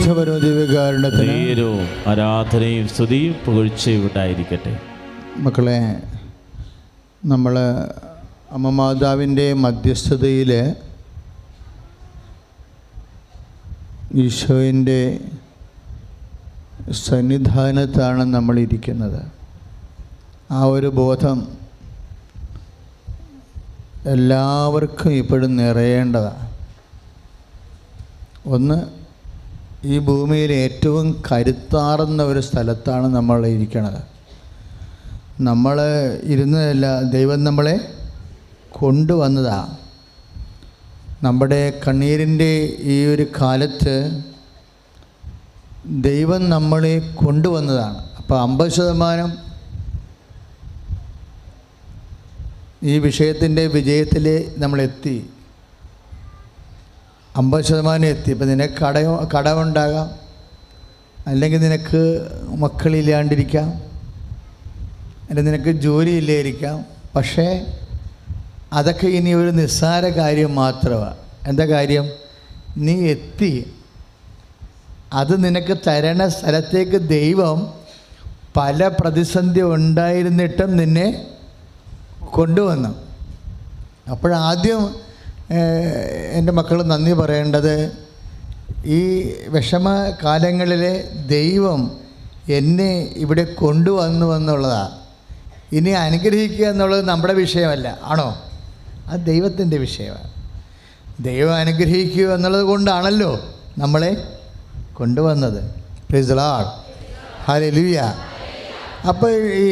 പരിശുദ്ധപരമ ദിവ്യകാരുണ്യത്തിന് ആരാധനയും സ്തുതിയും പുകഴ്ചയും ഉണ്ടായിരിക്കട്ടെ. മക്കളെ, നമ്മൾ അമ്മ മാതാവിൻ്റെ മധ്യസ്ഥതയിൽ ഈശോയിൻ്റെ സന്നിധാനത്താണ് നമ്മളിരിക്കുന്നത്. ആ ഒരു ബോധം എല്ലാവർക്കും ഇപ്പോഴും നിറയേണ്ടതാണ്. ഒന്ന്, ഈ ഭൂമിയിൽ ഏറ്റവും കരുത്താറുന്ന ഒരു സ്ഥലത്താണ് നമ്മൾ ഇരിക്കുന്നത്. നമ്മൾ ഇരുന്നതല്ല, ദൈവം നമ്മളെ കൊണ്ടുവന്നതാണ്. നമ്മുടെ കണ്ണീരിൻ്റെ ഈ ഒരു കാലത്ത് ദൈവം നമ്മളെ കൊണ്ടുവന്നതാണ്. അപ്പോൾ 50% ഈ വിഷയത്തിൻ്റെ വിജയത്തിൽ നമ്മളെത്തി. 50% എത്തി. ഇപ്പം നിനക്ക് കടമുണ്ടാകാം, അല്ലെങ്കിൽ നിനക്ക് മക്കളില്ലാണ്ടിരിക്കാം, അല്ലെങ്കിൽ നിനക്ക് ജോലിയില്ലായിരിക്കാം. പക്ഷേ അതൊക്കെ ഇനി ഒരു നിസ്സാര കാര്യം മാത്രമാണ്. എന്താ കാര്യം? നീ എത്തി. അത് നിനക്ക് തരണ സ്ഥലത്തേക്ക് ദൈവം പല പ്രതിസന്ധി ഉണ്ടായിരുന്നിട്ടും നിന്നെ കൊണ്ടുവന്നു. അപ്പോഴാദ്യം എൻ്റെ മക്കൾ നന്ദി പറയേണ്ടത് ഈ വിഷമകാലങ്ങളിൽ ദൈവം എന്നെ ഇവിടെ കൊണ്ടുവന്നു എന്നുള്ളതാണ്. ഇനി അനുഗ്രഹിക്കുക എന്നുള്ളത് നമ്മുടെ വിഷയമല്ല, ആണോ? അത് ദൈവത്തിൻ്റെ വിഷയമാണ്. ദൈവം അനുഗ്രഹിക്കുക എന്നുള്ളത് കൊണ്ടാണല്ലോ നമ്മളെ കൊണ്ടുവന്നത്. Praise the Lord, hallelujah. അപ്പോൾ ഈ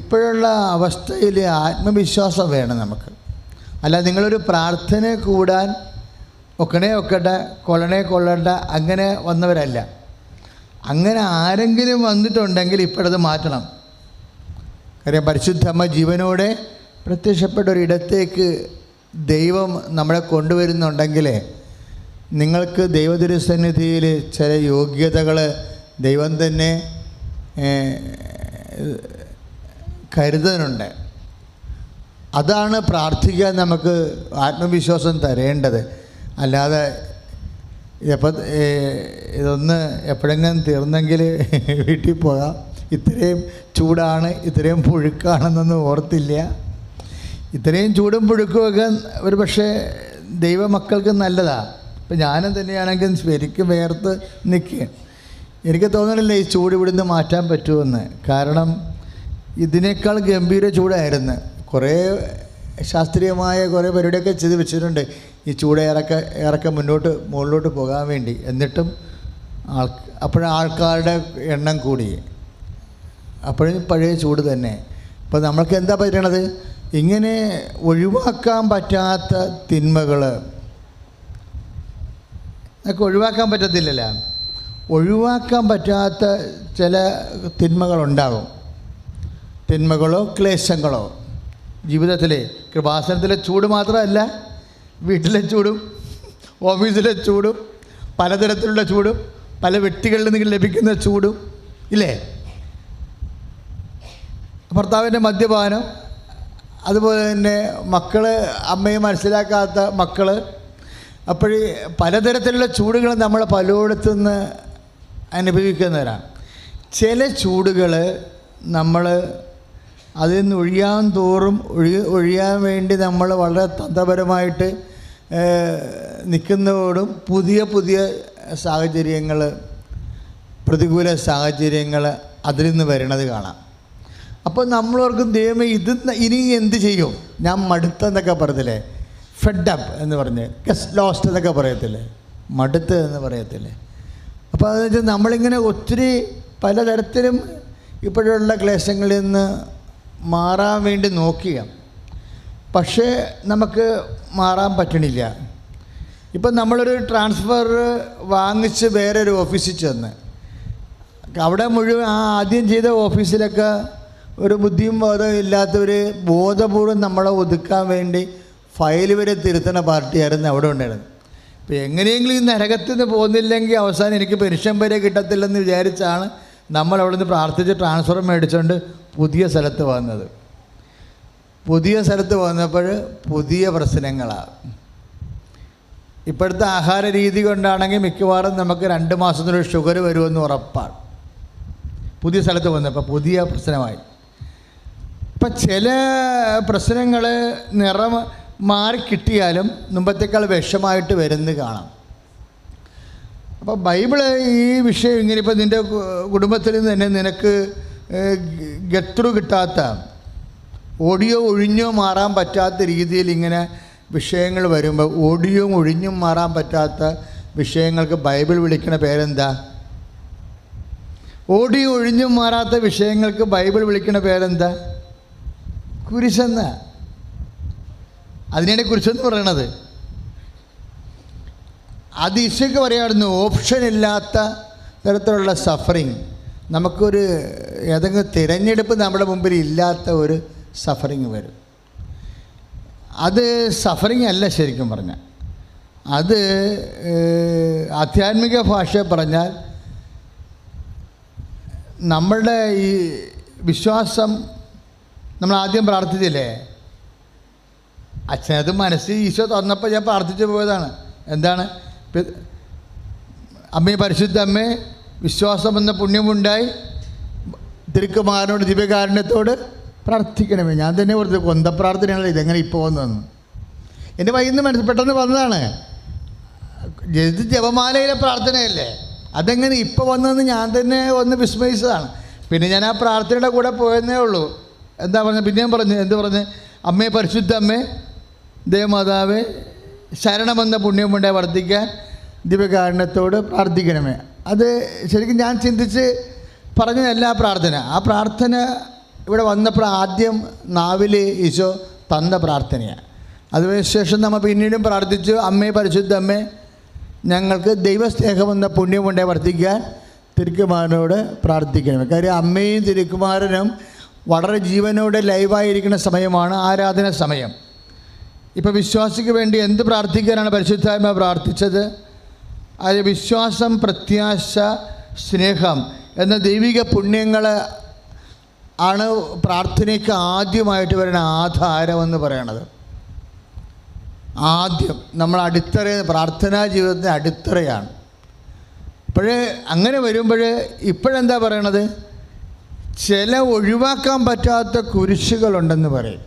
ഇപ്പോഴുള്ള അവസ്ഥയിൽ ആത്മവിശ്വാസം വേണം നമുക്ക്. അല്ല, നിങ്ങളൊരു പ്രാർത്ഥന കൂടാൻ ഒക്കട്ടെ, കൊള്ളണ്ട അങ്ങനെ വന്നവരല്ല. അങ്ങനെ ആരെങ്കിലും വന്നിട്ടുണ്ടെങ്കിൽ ഇപ്പോഴത് മാറ്റണം. കാര്യം പരിശുദ്ധമ്മ ജീവനോടെ പ്രത്യക്ഷപ്പെട്ട ഒരിടത്തേക്ക് ദൈവം നമ്മളെ കൊണ്ടുവരുന്നുണ്ടെങ്കിൽ നിങ്ങൾക്ക് ദൈവതിരുസന്നിധിയിൽ ചില യോഗ്യതകൾ ദൈവം തന്നെ കരുതുന്നുണ്ട്. അതാണ് പ്രാർത്ഥിക്കാൻ നമുക്ക് ആത്മവിശ്വാസം തരേണ്ടത്. അല്ലാതെ ഇതൊന്ന് എപ്പോഴെങ്കിലും തീർന്നെങ്കിൽ വീട്ടിൽ പോകാം, ഇത്രയും ചൂടാണ്, ഇത്രയും പുഴുക്കാണെന്നൊന്നും ഓർത്തില്ല. ഇത്രയും ചൂടും പുഴുക്കുമൊക്കെ ഒരു പക്ഷേ ദൈവമക്കൾക്ക് നല്ലതാണ്. ഇപ്പം ഞാനും തന്നെയാണെങ്കിൽ ശരിക്കും വേർത്ത് നിൽക്കുക. എനിക്ക് തോന്നണില്ല ഈ ചൂട് ഇവിടുന്ന് മാറ്റാൻ പറ്റുമെന്ന്. കാരണം ഇതിനേക്കാൾ ഗംഭീര ചൂടായിരുന്നു. കുറേ ശാസ്ത്രീയമായ കുറേ പരിപാടിയൊക്കെ ചെയ്ത് വെച്ചിട്ടുണ്ട് ഈ ചൂട് ഇറക്കം മുകളിലോട്ട് പോകാൻ വേണ്ടി. എന്നിട്ടും ആൾക്കാരുടെ എണ്ണം കൂടി. അപ്പോഴും പഴയ ചൂട് തന്നെ. അപ്പോൾ നമ്മൾക്ക് എന്താ പറ്റണത്? ഇങ്ങനെ ഒഴിവാക്കാൻ പറ്റാത്ത തിന്മകൾ നമുക്ക് ഒഴിവാക്കാൻ പറ്റത്തില്ലല്ലോ. ഒഴിവാക്കാൻ പറ്റാത്ത ചില തിന്മകളുണ്ടാകും. തിന്മകളോ ക്ലേശങ്ങളോ ജീവിതത്തിലെ കൃപാസനത്തിലെ ചൂട് മാത്രമല്ല, വീട്ടിലെ ചൂടും ഓഫീസിലെ ചൂടും പലതരത്തിലുള്ള ചൂടും പല വ്യക്തികളിൽ നിന്ന് ലഭിക്കുന്ന ചൂടും ഇല്ലേ? ഭർത്താവിൻ്റെ മദ്യപാനം, അതുപോലെ തന്നെ മക്കൾ, അമ്മയെ മനസ്സിലാക്കാത്ത മക്കൾ. അപ്പോൾ പലതരത്തിലുള്ള ചൂടുകൾ നമ്മൾ പലയിടത്തുനിന്ന് അനുഭവിക്കുന്നവരാണ്. ചില ചൂടുകൾ നമ്മൾ അതിൽ നിന്ന് ഒഴിയാൻ തോറും ഒഴിയാൻ വേണ്ടി നമ്മൾ വളരെ തന്ത്രപരമായിട്ട് നിൽക്കുന്നതോടും പുതിയ സാഹചര്യങ്ങൾ, പ്രതികൂല സാഹചര്യങ്ങൾ അതിൽ നിന്ന് വരണത് കാണാം. അപ്പോൾ നമ്മളോർക്കും ദൈവമേ ഇനി എന്ത് ചെയ്യും? ഞാൻ മടുത്തെന്നൊക്കെ പറയത്തില്ലേ? ഫെഡപ്പ് എന്ന് പറഞ്ഞ്, ഗസ് ലോസ്റ്റ് എന്നൊക്കെ പറയത്തില്ലേ? മടുത്ത് എന്ന് പറയത്തില്ലേ? അപ്പോൾ അതെന്ന് വെച്ചാൽ നമ്മളിങ്ങനെ ഒത്തിരി പലതരത്തിലും ഇപ്പോഴുള്ള ക്ലേശങ്ങളിൽ നിന്ന് മാറാൻ വേണ്ടി നോക്കിയ, പക്ഷേ നമുക്ക് മാറാൻ പറ്റണില്ല. ഇപ്പം നമ്മളൊരു ട്രാൻസ്ഫർ വാങ്ങിച്ച് വേറൊരു ഓഫീസിൽ ചെന്ന് അവിടെ മുഴുവൻ ആദ്യം ചെയ്ത ഓഫീസിലൊക്കെ ഒരു ബുദ്ധിയും ബോധവും ഇല്ലാത്തവർ ബോധപൂർവം നമ്മളെ ഒതുക്കാൻ വേണ്ടി ഫയൽ വരെ തിരുത്തണ പാർട്ടിയായിരുന്നു അവിടെ ഉണ്ടായിരുന്നത്. ഇപ്പോൾ എങ്ങനെയെങ്കിലും ഈ നരകത്തിൽ നിന്ന് പോകുന്നില്ലെങ്കിൽ അവസാനം എനിക്ക് പെൻഷൻ വരെ കിട്ടത്തില്ലെന്ന് വിചാരിച്ചാണ് നമ്മൾ അവിടെ നിന്ന് പ്രാർത്ഥിച്ച് ട്രാൻസ്ഫർ മേടിച്ചുകൊണ്ട് പുതിയ സ്ഥലത്ത് വന്നത്. പുതിയ സ്ഥലത്ത് വന്നപ്പോൾ പുതിയ പ്രശ്നങ്ങളാണ്. ഇപ്പോഴത്തെ ആഹാര രീതി കൊണ്ടാണെങ്കിൽ മിക്കവാറും നമുക്ക് 2 മാസത്തിനൊരു ഷുഗർ വരുമെന്ന് ഉറപ്പാണ്. പുതിയ സ്ഥലത്ത് വന്നപ്പോൾ പുതിയ പ്രശ്നമായി. ഇപ്പം ചില പ്രശ്നങ്ങൾ നിറം മാറിക്കിട്ടിയാലും മുമ്പത്തേക്കാൾ വിഷമായിട്ട് വരുന്നത് കാണാം. അപ്പോൾ ബൈബിള് ഈ വിഷയം ഇങ്ങനെ, ഇപ്പോൾ നിൻ്റെ കുടുംബത്തിൽ തന്നെ നിനക്ക് ഗത്രു കിട്ടാത്ത, ഓടിയോ ഒഴിഞ്ഞോ മാറാൻ പറ്റാത്ത രീതിയിൽ ഇങ്ങനെ വിഷയങ്ങൾ വരുമ്പോൾ, ഓടിയോ ഒഴിഞ്ഞും മാറാൻ പറ്റാത്ത വിഷയങ്ങൾക്ക് ബൈബിൾ വിളിക്കുന്ന പേരെന്താ? ഓടിയോ ഒഴിഞ്ഞും മാറാത്ത വിഷയങ്ങൾക്ക് ബൈബിൾ വിളിക്കുന്ന പേരെന്താ? കുരിശെന്ന. അതിനാണ് കുരിശെന്ന് പറയണത്. അത് ഈശോയ്ക്ക് പറയാമായിരുന്നു, ഓപ്ഷൻ ഇല്ലാത്ത തരത്തിലുള്ള സഫറിങ്. നമുക്കൊരു ഏതെങ്കിലും തിരഞ്ഞെടുപ്പ് നമ്മുടെ മുമ്പിൽ ഇല്ലാത്ത ഒരു സഫറിങ് വരും. അത് സഫറിങ് അല്ല ശരിക്കും പറഞ്ഞാൽ. അത് ആധ്യാത്മിക ഭാഷ പറഞ്ഞാൽ നമ്മളുടെ ഈ വിശ്വാസം, നമ്മൾ ആദ്യം പ്രാർത്ഥിച്ചില്ലേ, അച്ഛനത് മനസ്സിൽ ഈശോ തന്നപ്പോൾ ഞാൻ പ്രാർത്ഥിച്ചു പോയതാണ്. എന്താണ്? അമ്മേ, പരിശുദ്ധ അമ്മേ, വിശ്വാസം എന്ന പുണ്യമുണ്ടായി തിരുക്കുമാരനോട് ദിവ്യകാരുണ്യത്തോട് പ്രാർത്ഥിക്കണമേ. ഞാൻ തന്നെ ഓർത്ത് കൊന്തപ്രാർത്ഥനയാണല്ലോ ഇതെങ്ങനെ ഇപ്പോൾ വന്നതെന്ന്. എൻ്റെ വൈകുന്നേരം പെട്ടെന്ന് വന്നതാണ്. ജപമാലയിലെ പ്രാർത്ഥനയല്ലേ, അതെങ്ങനെ ഇപ്പോൾ വന്നതെന്ന് ഞാൻ തന്നെ ഒന്ന് വിസ്മയിച്ചതാണ്. പിന്നെ ഞാൻ ആ പ്രാർത്ഥനയുടെ കൂടെ പോയെന്നേ ഉള്ളൂ. എന്താ പറഞ്ഞത്? പിന്നെയും പറഞ്ഞു, എന്ത് പറഞ്ഞ്? അമ്മേ, പരിശുദ്ധ അമ്മേ, ദേവമാതാവേ, ശരണമെന്ന പുണ്യമുണ്ടായി വർദ്ധിക്കാൻ ദിവ്യകാരുണ്യത്തോട് പ്രാർത്ഥിക്കണമേ. അത് ശരിക്കും ഞാൻ ചിന്തിച്ച് പറഞ്ഞതല്ല ആ പ്രാർത്ഥന. ആ പ്രാർത്ഥന ഇവിടെ വന്നപ്പോൾ ആദ്യം നാവിൽ ഈശോ തന്ന പ്രാർത്ഥനയാണ്. അതിനുശേഷം നമ്മൾ പിന്നീടും പ്രാർത്ഥിച്ചു, അമ്മേ, പരിശുദ്ധ അമ്മേ, ഞങ്ങൾക്ക് ദൈവസ്നേഹമെന്ന പുണ്യമുണ്ടായി വർദ്ധിക്കാൻ തിരുക്കുമാരനോട് പ്രാർത്ഥിക്കണമേ. കാര്യം അമ്മയും തിരുക്കുമാരനും വളരെ ജീവനോടെ ലൈവായിരിക്കുന്ന സമയമാണ് ആരാധന സമയം. ഇപ്പോൾ വിശ്വാസിക്ക് വേണ്ടി എന്ത് പ്രാർത്ഥിക്കാനാണ് പരിശുദ്ധാത്മ പ്രാർത്ഥിച്ചത്? അത് വിശ്വാസം, പ്രത്യാശ, സ്നേഹം എന്ന ദൈവിക പുണ്യങ്ങൾ ആണ് പ്രാർത്ഥനയ്ക്ക് ആദ്യമായിട്ട് വരുന്ന ആധാരമെന്ന് പറയണത്. ആദ്യം നമ്മൾ അടിത്തറ, പ്രാർത്ഥനാ ജീവിതത്തിൻ്റെ അടിത്തറയാണ്. അങ്ങനെ വരുമ്പോൾ ഇപ്പോഴെന്താ പറയണത്? ചില ഒഴിവാക്കാൻ പറ്റാത്ത കുരിശുകളുണ്ടെന്ന് പറയും,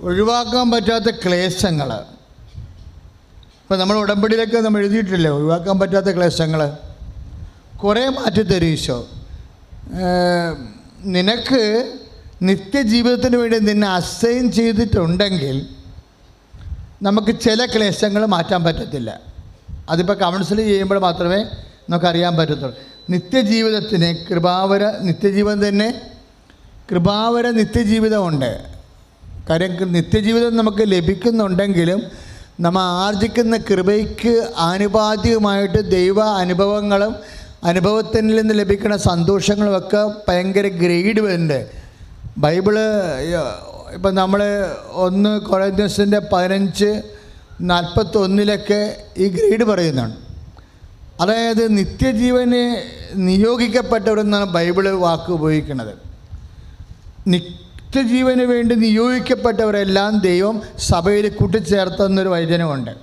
ഒഴിവാക്കാൻ പറ്റാത്ത ക്ലേശങ്ങൾ. ഇപ്പം നമ്മൾ ഉടമ്പടിയിലൊക്കെ നമ്മൾ എഴുതിയിട്ടില്ലേ, ഒഴിവാക്കാൻ പറ്റാത്ത ക്ലേശങ്ങൾ കുറേ മാറ്റിത്തരും ഈശോ. നിനക്ക് നിത്യജീവിതത്തിന് വേണ്ടി നിന്നെ അസൈൻ ചെയ്തിട്ടുണ്ടെങ്കിൽ നമുക്ക് ചില ക്ലേശങ്ങൾ മാറ്റാൻ പറ്റത്തില്ല. അതിപ്പോൾ കൗൺസിൽ ചെയ്യുമ്പോൾ മാത്രമേ നമുക്കറിയാൻ പറ്റത്തുള്ളൂ. നിത്യജീവിതത്തിന് കൃപാവര നിത്യജീവൻ തന്നെ, കൃപാവര നിത്യജീവിതമുണ്ട്. കാര്യം നിത്യജീവിതം നമുക്ക് ലഭിക്കുന്നുണ്ടെങ്കിലും നമ്മൾ ആർജിക്കുന്ന കൃപയ്ക്ക് ആനുപാതികമായിട്ട് ദൈവ അനുഭവങ്ങളും അനുഭവത്തിൽ നിന്ന് ലഭിക്കുന്ന സന്തോഷങ്ങളുമൊക്കെ ഭയങ്കര ഗ്രേഡ് വരുന്നുണ്ട്. ബൈബിള് ഇപ്പം നമ്മൾ 1 കൊരിന്ത്യൻസിൻ്റെ 15:41 ഈ ഗ്രേഡ് പറയുന്നതാണ്. അതായത് നിത്യജീവന് നിയോഗിക്കപ്പെട്ടവരെന്നാണ് ബൈബിള് വാക്ക് ഉപയോഗിക്കുന്നത്. നിത്യജീവന് വേണ്ടി നിയോഗിക്കപ്പെട്ടവരെല്ലാം ദൈവം സഭയിൽ കൂട്ടിച്ചേർത്തെന്നൊരു വചനമുണ്ട്.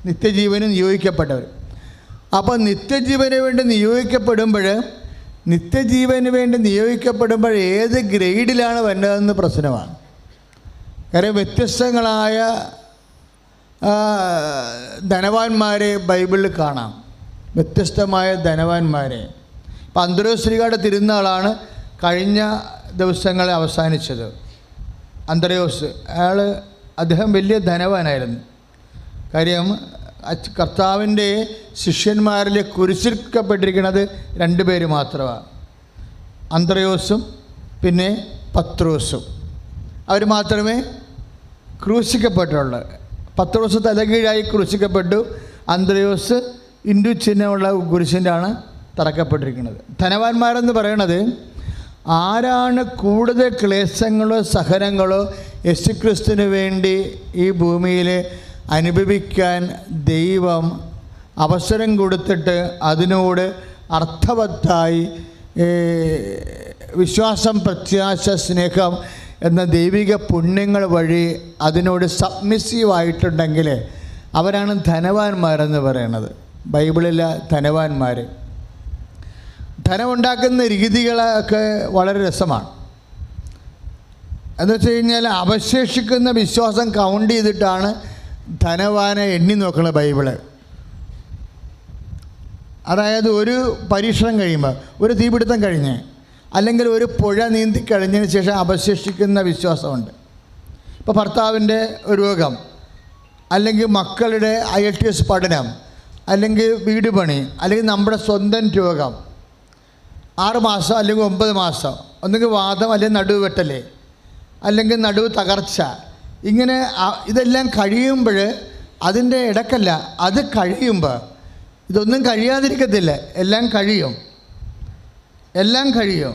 നിത്യജീവന് നിയോഗിക്കപ്പെട്ടവർ. അപ്പോൾ നിത്യജീവന് വേണ്ടി നിയോഗിക്കപ്പെടുമ്പോൾ ഏത് ഗ്രേഡിലാണ് വരുന്നതെന്ന് പ്രശ്നമാണ്. കാര്യം വ്യത്യസ്തങ്ങളായ ധനവാന്മാരെ ബൈബിളിൽ കാണാം, വ്യത്യസ്തമായ ധനവാന്മാരെ. ഇപ്പം അന്ത്രയോസ്ലീഹയുടെ തിരുനാളാണ് കഴിഞ്ഞ ദിവസങ്ങളിൽ അവസാനിച്ചത്. അന്ത്രയോസ് അദ്ദേഹം വലിയ ധനവാനായിരുന്നു. കാര്യം കർത്താവിൻ്റെ ശിഷ്യന്മാരിൽ കുരിശിക്കപ്പെട്ടിരിക്കുന്നത് 2 പേര് മാത്രമാണ്, അന്ത്രയോസും പിന്നെ പത്രോസും. അവർ മാത്രമേ ക്രൂശിക്കപ്പെട്ടുള്ളൂ. പത്രോസ് തലകീഴായി ക്രൂശിക്കപ്പെട്ടു, അന്ത്രയോസ് ഇൻഡു ചിഹ്നമുള്ള കുരിശിൻ്റെയാണ് തറക്കപ്പെട്ടിരിക്കുന്നത്. ധനവാന്മാരെന്ന് പറയണത് ആരാണ് കൂടുതൽ ക്ലേശങ്ങളോ സഹനങ്ങളോ യേശുക്രിസ്തുവിന് വേണ്ടി ഈ ഭൂമിയിൽ അനുഭവിക്കാൻ ദൈവം അവസരം കൊടുത്തിട്ട് അതിനോട് അർത്ഥവത്തായി വിശ്വാസം, പ്രത്യാശ, സ്നേഹം എന്ന ദൈവിക പുണ്യങ്ങൾ വഴി അതിനോട് സബ്മിസീവായിട്ടുണ്ടെങ്കിൽ അവരാണ് ധനവാന്മാരെന്ന് പറയണത്. ബൈബിളിലെ ധനവാന്മാർ. ധനമുണ്ടാക്കുന്ന രീതികളൊക്കെ വളരെ രസമാണ്. എന്ന് വെച്ച് കഴിഞ്ഞാൽ അവശേഷിക്കുന്ന വിശ്വാസം കൗണ്ട് ചെയ്തിട്ടാണ് ധനവാനെ എണ്ണി നോക്കുന്നത് ബൈബിള്. അതായത് ഒരു പരീക്ഷണം കഴിയുമ്പോൾ, ഒരു തീപിടുത്തം കഴിഞ്ഞ്, അല്ലെങ്കിൽ ഒരു പുഴ നീന്തി കഴിഞ്ഞതിന് ശേഷം അവശേഷിക്കുന്ന വിശ്വാസമുണ്ട്. ഇപ്പോൾ ഭർത്താവിൻ്റെ രോഗം, അല്ലെങ്കിൽ മക്കളുടെ IELTS പഠനം, അല്ലെങ്കിൽ വീട് പണി, അല്ലെങ്കിൽ നമ്മുടെ സ്വന്തം രോഗം, 6 മാസം അല്ലെങ്കിൽ 9 മാസം, ഒന്നുകിൽ വാദം, അല്ലെങ്കിൽ നടുവ് വെട്ടൽ, അല്ലെങ്കിൽ നടുവ് തകർച്ച, ഇങ്ങനെ ഇതെല്ലാം കഴിയുമ്പോൾ, അതിൻ്റെ ഇടക്കല്ല, അത് കഴിയുമ്പോൾ ഇതൊന്നും കഴിയാതിരിക്കത്തില്ല. എല്ലാം കഴിയും.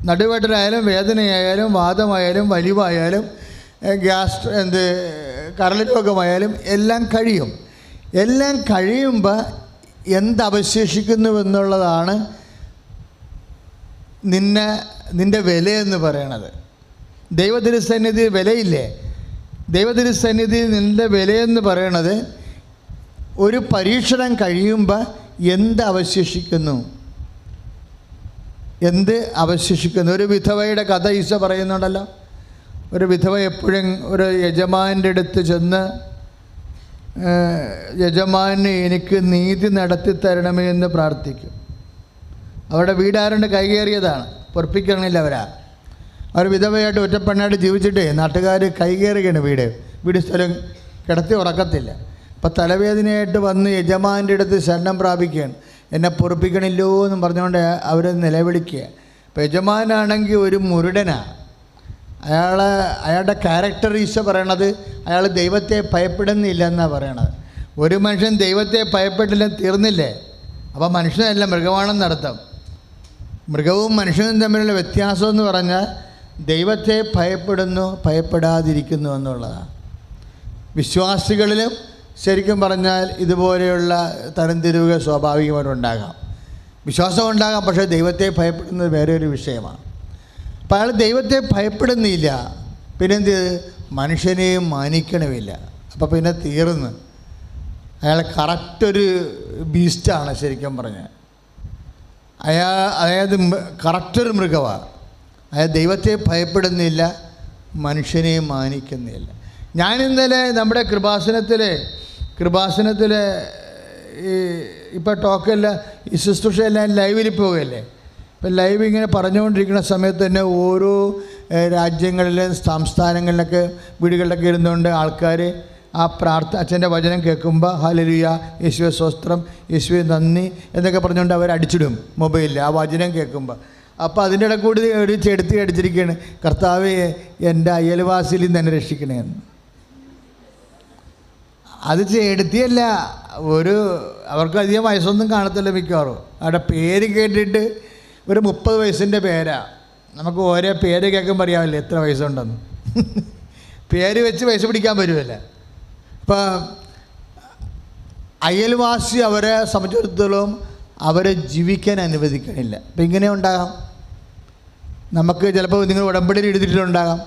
നടുവേട്ടലായാലും വേദനയായാലും വാദമായാലും വലിവായാലും കരൾ രോഗമായാലും എല്ലാം കഴിയും. എല്ലാം കഴിയുമ്പോൾ എന്തവശേഷിക്കുന്നുവെന്നുള്ളതാണ് നിൻ്റെ വിലയെന്ന് പറയണത്. ദൈവതിരുസന്നിധി വിലയില്ലേ? ദൈവതിരുസന്നിധി നിൻ്റെ വിലയെന്ന് പറയണത് ഒരു പരീക്ഷണം കഴിയുമ്പോൾ എന്ത് അവശേഷിക്കുന്നു. ഒരു വിധവയുടെ കഥ ഈശോ പറയുന്നുണ്ടല്ലോ. ഒരു വിധവ എപ്പോഴും ഒരു യജമാൻ്റെ അടുത്ത് ചെന്ന്, യജമാനെ എനിക്ക് നീതി നടത്തി തരണമേ എന്ന് പ്രാർത്ഥിക്കും. അവരുടെ വീടാരുണ്ട് കൈകേറിയതാണ്, പൊറപ്പിക്കണില്ല അവർ വിധവയായിട്ട് ഒറ്റപ്പെണ്ണായിട്ട് ജീവിച്ചിട്ടേ നാട്ടുകാർ കൈകേറുകയാണ്. വീട് സ്ഥലം കിടത്തി ഉറക്കത്തില്ല. അപ്പോൾ തലവേദനയായിട്ട് വന്ന് യജമാൻ്റെ അടുത്ത് ശരണം പ്രാപിക്കുകയാണ്. എന്നെ പൊറപ്പിക്കണില്ലോ എന്നും പറഞ്ഞുകൊണ്ട് അവർ നിലവിളിക്കുക. അപ്പോൾ യജമാനാണെങ്കിൽ ഒരു മുരുടനാണ്. അയാളുടെ ക്യാരക്ടർ ഈശോ പറയണത് അയാൾ ദൈവത്തെ ഭയപ്പെടുന്നില്ല എന്നാണ് പറയണത്. ഒരു മനുഷ്യൻ ദൈവത്തെ ഭയപ്പെട്ടില്ല തീർന്നില്ലേ? അപ്പോൾ മനുഷ്യനല്ല മൃഗമാണെന്നർത്ഥം. മൃഗവും മനുഷ്യനും തമ്മിലുള്ള വ്യത്യാസം എന്ന് പറഞ്ഞാൽ ദൈവത്തെ ഭയപ്പെടാതിരിക്കുന്നു എന്നുള്ളതാണ്. വിശ്വാസികളിലും ശരിക്കും പറഞ്ഞാൽ ഇതുപോലെയുള്ള തരംതിരിവുകൾ സ്വാഭാവികമായിട്ടുണ്ടാകാം. വിശ്വാസം ഉണ്ടാകാം, പക്ഷേ ദൈവത്തെ ഭയപ്പെടുന്നത് വേറെ ഒരു വിഷയമാണ്. അപ്പോൾ അയാൾ ദൈവത്തെ ഭയപ്പെടുന്നില്ല, പിന്നെന്ത് മനുഷ്യനെയും മാനിക്കണമില്ല. അപ്പോൾ പിന്നെ തീർന്ന് അയാൾ കറക്റ്റൊരു ബീസ്റ്റാണ് ശരിക്കും പറഞ്ഞാൽ. അതായത് കറക്റ്റൊരു മൃഗമാണ്. അയാൾ ദൈവത്തെ ഭയപ്പെടുന്നില്ല, മനുഷ്യനെയും മാനിക്കുന്നില്ല. ഞാനിന്നലെ നമ്മുടെ കൃപാസനത്തിൽ ഇപ്പോൾ ടോക്കെല്ലാം ഈ ശുശ്രൂഷയെല്ലാം ലൈവിൽ പോവുകയല്ലേ. ഇപ്പം ലൈവ് ഇങ്ങനെ പറഞ്ഞുകൊണ്ടിരിക്കുന്ന സമയത്ത് തന്നെ ഓരോ രാജ്യങ്ങളിലും സംസ്ഥാനങ്ങളിലൊക്കെ വീടുകളിലൊക്കെ ഇരുന്നുകൊണ്ട് ആൾക്കാർ ആ അച്ഛൻ്റെ വചനം കേൾക്കുമ്പോൾ ഹല്ലേലൂയ, യേശുവേ സ്തോത്രം, യേശുവേ നന്ദി എന്നൊക്കെ പറഞ്ഞുകൊണ്ട് അവർ അടിച്ചിടും മൊബൈലിൽ ആ വചനം കേൾക്കുമ്പോൾ. അപ്പോൾ അതിൻ്റെ ഇടയിൽ കൂടി ഒരു ചെടുത്തി അടിച്ചിരിക്കുകയാണ്, കർത്താവേ എൻ്റെ അയൽവാസിയിൽ നിന്ന് എന്നെ രക്ഷിക്കണേ എന്ന്. അത് ചെടുത്തിയല്ല, അവർക്ക് അധികം വയസ്സൊന്നും കാണത്തില്ല മിക്കവാറും. അവിടെ പേര് കേട്ടിട്ട് ഒരു 30 വയസ്സിൻ്റെ പേരാണ്. നമുക്ക് ഓരോ പേര് കേൾക്കുമ്പോൾ അറിയാമല്ലോ എത്ര വയസ്സുണ്ടെന്ന്. പേര് വെച്ച് വയസ്സ് പിടിക്കാൻ പറ്റുമല്ല. ഇപ്പം അയൽവാസി അവരെ സംബന്ധിച്ചിടത്തോളം അവരെ ജീവിക്കാൻ അനുവദിക്കണില്ല. അപ്പം ഇങ്ങനെ ഉണ്ടാകാം. നമുക്ക് ചിലപ്പോൾ നിങ്ങൾ ഉടമ്പടിയിൽ എഴുതിയിട്ടുണ്ടാകാം,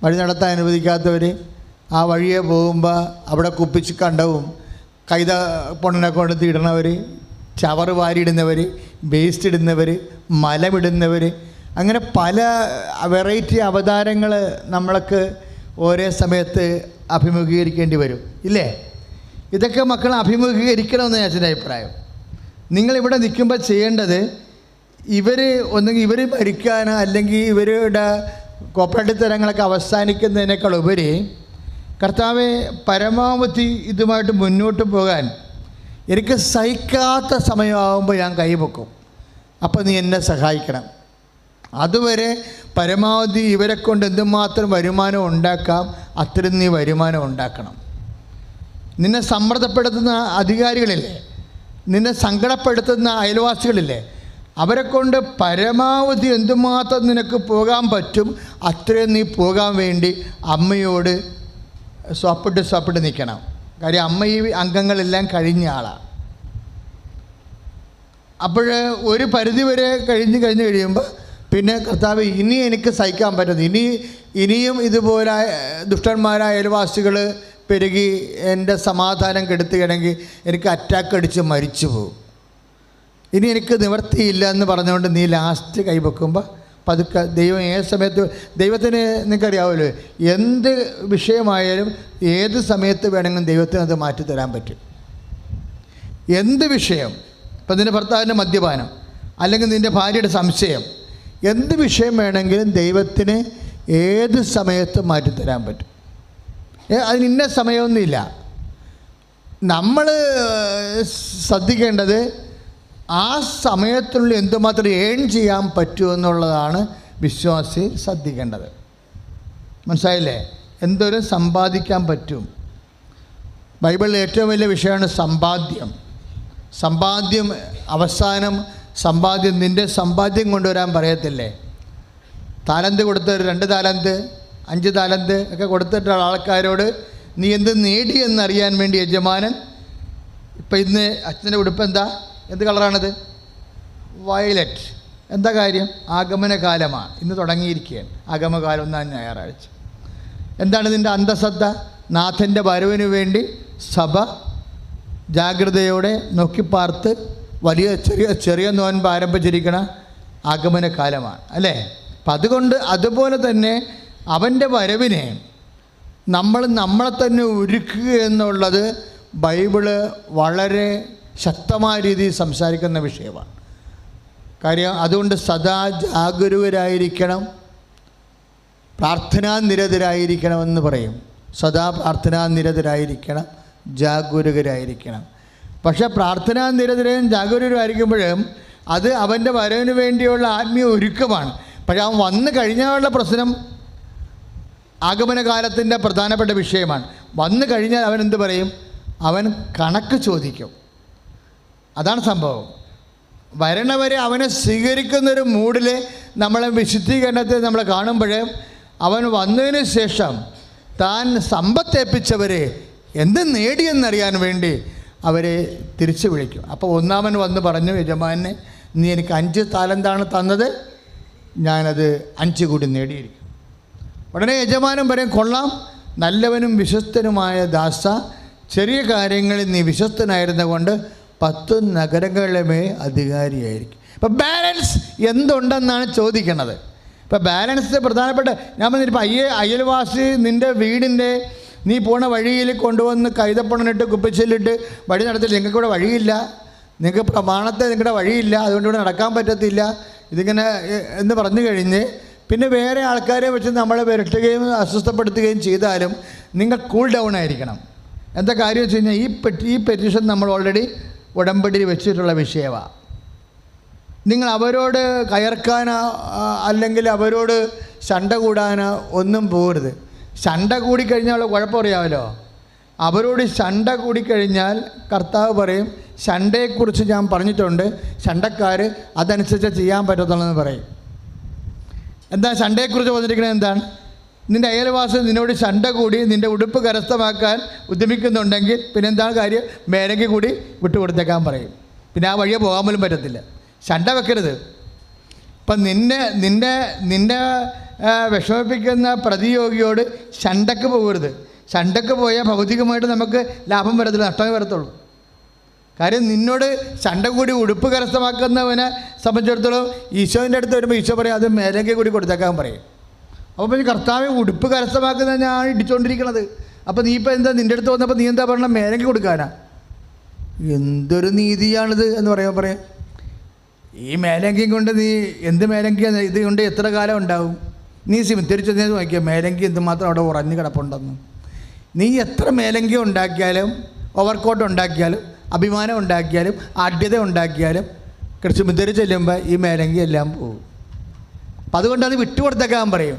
വഴി നടത്താൻ അനുവദിക്കാത്തവർ ആ വഴിയെ പോകുമ്പോൾ അവിടെ കുപ്പിച്ച് കണ്ടവും കൈത പൊണ്ണിനെ കൊണ്ട് തീടണവർ, ചവറ് വാരിയിടുന്നവർ, വേസ്റ്റ് ഇടുന്നവർ, മലമിടുന്നവർ, അങ്ങനെ പല വെറൈറ്റി അവതാരങ്ങൾ നമ്മൾക്ക് ഒരേ സമയത്ത് അഭിമുഖീകരിക്കേണ്ടി വരും ഇല്ലേ? ഇതൊക്കെ മക്കൾ അഭിമുഖീകരിക്കണമെന്ന് അച്ഛൻ്റെ അഭിപ്രായം. നിങ്ങളിവിടെ നിൽക്കുമ്പോൾ ചെയ്യേണ്ടത് ഒന്നുകിൽ ഇവർ ഭരിക്കാനോ അല്ലെങ്കിൽ ഇവരുടെ കോപ്പറേറ്റീവ് തരങ്ങളൊക്കെ അവസാനിക്കുന്നതിനേക്കാൾ ഉപരി കർത്താവെ പരമാവധി ഇതുമായിട്ട് മുന്നോട്ട് പോകാൻ എനിക്ക് സഹിക്കാത്ത സമയമാകുമ്പോൾ ഞാൻ കൈവെക്കും, അപ്പോൾ നീ എന്നെ സഹായിക്കണം. അതുവരെ പരമാവധി ഇവരെ കൊണ്ട് എന്തുമാത്രം വരുമാനം ഉണ്ടാക്കാം അത്രയും നീ വരുമാനം ഉണ്ടാക്കണം. നിന്നെ സമ്മർദ്ദപ്പെടുത്തുന്ന അധികാരികളില്ലേ, നിന്നെ സങ്കടപ്പെടുത്തുന്ന അയൽവാസികളില്ലേ, അവരെ കൊണ്ട് പരമാവധി എന്തുമാത്രം നിനക്ക് പോകാൻ പറ്റും അത്രയും നീ പോകാൻ വേണ്ടി അമ്മയോട് സ്വപ്പിട്ട് നിൽക്കണം. കാര്യം അമ്മ ഈ അംഗങ്ങളെല്ലാം കഴിഞ്ഞ ആളാണ്. അപ്പോൾ ഒരു പരിധി വരെ കഴിഞ്ഞ് കഴിയുമ്പോൾ പിന്നെ കർത്താവ് ഇനി എനിക്ക് സഹിക്കാൻ പറ്റുന്നത്, ഇനിയും ഇതുപോലെ ദുഷ്ടന്മാരായ അയൽവാസികൾ പെരുകി എൻ്റെ സമാധാനം കെടുത്തുകയാണെങ്കിൽ എനിക്ക് അറ്റാക്ക് അടിച്ച് മരിച്ചു പോകും. ഇനി എനിക്ക് നിവർത്തിയില്ല എന്ന് പറഞ്ഞുകൊണ്ട് നീ ലാസ്റ്റ് കൈവെക്കുമ്പോൾ പതുക്കെ ദൈവം ഏത് സമയത്ത്, ദൈവത്തിന് നിങ്ങൾക്കറിയാമല്ലോ എന്ത് വിഷയമായാലും ഏത് സമയത്ത് വേണമെങ്കിലും ദൈവത്തിന് അത് മാറ്റിത്തരാൻ പറ്റും. എന്ത് വിഷയം, ഇപ്പം നിൻ്റെ ഭർത്താവിൻ്റെ മദ്യപാനം അല്ലെങ്കിൽ നിൻ്റെ ഭാര്യയുടെ സംശയം, എന്ത് വിഷയം വേണമെങ്കിലും ദൈവത്തിന് ഏത് സമയത്തും മാറ്റിത്തരാൻ പറ്റും. അതിന് ഇന്ന സമയമൊന്നുമില്ല. നമ്മൾ ശ്രദ്ധിക്കേണ്ടത് ആ സമയത്തിനുള്ളിൽ എന്തുമാത്രം ഏൺ ചെയ്യാൻ പറ്റുമെന്നുള്ളതാണ് വിശ്വാസി ശ്രദ്ധിക്കേണ്ടത്. മനസ്സിലായില്ലേ? എന്തോരം സമ്പാദിക്കാൻ പറ്റും. ബൈബിളിലെ ഏറ്റവും വലിയ വിഷയമാണ് സമ്പാദ്യം. സമ്പാദ്യം അവസാനം സമ്പാദ്യം, നിൻ്റെ സമ്പാദ്യം കൊണ്ടുവരാൻ പറയത്തില്ലേ? താലന്ത് കൊടുത്തവർ 2 താലന്ത് 5 താലന്ത് ഒക്കെ കൊടുത്തിട്ടുള്ള ആൾക്കാരോട് നീ എന്ത് നേടിയെന്നറിയാൻ വേണ്ടി യജമാനൻ, ഇപ്പം ഇന്ന് അച്ഛൻ്റെ ഉടുപ്പ് എന്ത് കളറാണത്? വയലറ്റ്. എന്താ കാര്യം? ആഗമനകാലമാണ്, ഇന്ന് തുടങ്ങിയിരിക്കുകയാണ്. ആഗമകാലം 1 ഞായറാഴ്ച. എന്താണ് നിൻ്റെ അന്തസത്ത? നാഥൻ്റെ വരവിന് വേണ്ടി സഭ ജാഗ്രതയോടെ നോക്കിപ്പാർത്ത് വലിയ ചെറിയ നോൻപ് ആരംഭിച്ചിരിക്കണ ആഗമനകാലമാണ് അല്ലേ? അപ്പം അതുകൊണ്ട് അതുപോലെ തന്നെ അവൻ്റെ വരവിനെ നമ്മളെ തന്നെ ഒരുക്കുക എന്നുള്ളത് ബൈബിള് വളരെ ശക്തമായ രീതിയിൽ സംസാരിക്കുന്ന വിഷയമാണ്. കാര്യം അതുകൊണ്ട് സദാ ജാഗരൂകരായിരിക്കണം, പ്രാർത്ഥനാനിരതരായിരിക്കണമെന്ന് പറയും. സദാ പ്രാർത്ഥനാനിരതരായിരിക്കണം, ജാഗരൂകരായിരിക്കണം. പക്ഷേ പ്രാർത്ഥനാനിരതരും ജാഗരൂകരായിരിക്കുമ്പോഴും അത് അവൻ്റെ വരവിന് വേണ്ടിയുള്ള ആത്മീയ ഒരുക്കമാണ്. പക്ഷേ അവൻ വന്നു കഴിഞ്ഞാലുള്ള പ്രശ്നം ആഗമനകാലത്തിൻ്റെ പ്രധാനപ്പെട്ട വിഷയമാണ്. വന്നു കഴിഞ്ഞാൽ അവൻ എന്ത് പറയും? അവൻ കണക്ക് ചോദിക്കും. അതാണ് സംഭവം. വരണവരെ അവനെ സ്വീകരിക്കുന്നൊരു മൂഡിൽ നമ്മളെ വിശുദ്ധീകരണത്തെ നമ്മൾ കാണുമ്പോൾ അവൻ വന്നതിന് ശേഷം താൻ സമ്പത്തേൽപ്പിച്ചവരെ എന്ത് നേടിയെന്നറിയാൻ വേണ്ടി അവരെ തിരിച്ചു വിളിക്കും. അപ്പോൾ ഒന്നാമൻ വന്ന് പറഞ്ഞു, യജമാനെ നീ എനിക്ക് 5 താലന്താണ് തന്നത്, ഞാനത് 5 കൂടി നേടിയിരിക്കും. ഉടനെ യജമാനൻ പറയും, കൊള്ളാം, നല്ലവനും വിശ്വസ്തനുമായ ദാസ, ചെറിയ കാര്യങ്ങളിൽ നീ വിശ്വസ്തനായിരുന്ന കൊണ്ട് 10 നഗരങ്ങളുടെ മേൽ അധികാരിയായിരിക്കും. ഇപ്പം ബാലൻസ് എന്തുണ്ടെന്നാണ് ചോദിക്കുന്നത്. ഇപ്പം ബാലൻസ് പ്രധാനപ്പെട്ട, ഞാൻ പറഞ്ഞിപ്പോൾ അയൽവാസി നിൻ്റെ വീടിൻ്റെ നീ പോണ വഴിയിൽ കൊണ്ടുവന്ന് കൈതപ്പണനിട്ട് കുപ്പിച്ചിലിട്ട് വഴി നടത്തില്ല. നിങ്ങൾക്കിവിടെ വഴിയില്ല, നിങ്ങൾക്ക് പ്രമാണത്തെ നിങ്ങളുടെ വഴിയില്ല, അതുകൊണ്ട് ഇവിടെ നടക്കാൻ പറ്റത്തില്ല, ഇതിങ്ങനെ എന്ന് പറഞ്ഞു കഴിഞ്ഞ് പിന്നെ വേറെ ആൾക്കാരെ വെച്ച് നമ്മളെ വിരട്ടുകയും അസ്വസ്ഥപ്പെടുത്തുകയും ചെയ്താലും നിങ്ങൾ കൂൾ ഡൗൺ ആയിരിക്കണം. എന്താ കാര്യം വെച്ച് കഴിഞ്ഞാൽ ഈ പെറ്റീഷൻ നമ്മൾ ഓൾറെഡി ഉടമ്പടിയിൽ വെച്ചിട്ടുള്ള വിഷയമാണ്. നിങ്ങൾ അവരോട് കയർക്കാനോ അല്ലെങ്കിൽ അവരോട് ശണ്ട കൂടാനോ ഒന്നും പോകരുത്. ശണ്ട കൂടിക്കഴിഞ്ഞാൽ കുഴപ്പം അറിയാമല്ലോ. അവരോട് ശണ്ട കൂടിക്കഴിഞ്ഞാൽ കർത്താവ് പറയും, ശണ്ടയെക്കുറിച്ച് ഞാൻ പറഞ്ഞിട്ടുണ്ട്, ശണ്ടക്കാർ അതനുസരിച്ച് ചെയ്യാൻ പറ്റത്തുള്ളൂ പറയും. എന്താ ശണ്ടയെക്കുറിച്ച് പറഞ്ഞിരിക്കുന്നത്? എന്താണ്? നിൻ്റെ അയൽവാസി നിന്നോട് ശണ്ട കൂടി നിൻ്റെ ഉടുപ്പ് കരസ്ഥമാക്കാൻ ഉദ്യമിക്കുന്നുണ്ടെങ്കിൽ പിന്നെ എന്താണ് കാര്യം? മേലെങ്കിൽ കൂടി വിട്ടുകൊടുത്തേക്കാൻ പറയും. പിന്നെ ആ വഴിയെ പോകാൻ പോലും പറ്റത്തില്ല. ശണ്ട വെക്കരുത്. ഇപ്പം നിന്നെ വിഷമിപ്പിക്കുന്ന പ്രതിയോഗിയോട് ശണ്ടക്ക് പോകരുത്. ശണ്ടക്ക് പോയാൽ ഭൗതികമായിട്ട് നമുക്ക് ലാഭം വരത്തില്ല, നഷ്ടമേ വരത്തുള്ളൂ. കാര്യം നിന്നോട് ശണ്ട കൂടി ഉടുപ്പ് കരസ്ഥമാക്കുന്നവനെ സംബന്ധിച്ചിടത്തോളം ഈശോൻ്റെ അടുത്ത് വരുമ്പോൾ ഈശോ പറയും, അത് മേലെങ്കിൽ കൂടി കൊടുത്തേക്കാൻ പറയും. അപ്പോൾ പിന്നെ കർത്താവ് ഉടുപ്പ് കരസ്ഥമാക്കുന്ന ഞാൻ ഇടിച്ചുകൊണ്ടിരിക്കണത്. അപ്പോൾ നീ ഇപ്പം എന്താ നിൻ്റെ അടുത്ത് വന്നപ്പോൾ നീ എന്താ പറഞ്ഞാൽ മേലെങ്കിൽ കൊടുക്കാനാ? എന്തൊരു നീതിയാണിത് എന്ന് പറയാം. ഈ മേലങ്കി കൊണ്ട് നീ എന്ത് മേലങ്കി ഇത് കൊണ്ട് എത്ര കാലം ഉണ്ടാവും? നീ തിരിച്ചു നോക്കിയാൽ മേലങ്കി എന്തുമാത്രം അവിടെ ഉറഞ്ഞു കിടപ്പുണ്ടെന്ന്. നീ എത്ര മേലങ്കി ഉണ്ടാക്കിയാലും, ഓവർകോട്ട് ഉണ്ടാക്കിയാലും, അഭിമാനം ഉണ്ടാക്കിയാലും, ആഢ്യത ഉണ്ടാക്കിയാലും കൃഷിമിത്തരി ചെല്ലുമ്പോൾ ഈ മേലങ്കി എല്ലാം പോകും. അപ്പം അതുകൊണ്ട് അത് വിട്ടുകൊടുത്തേക്കാൻ പറയും.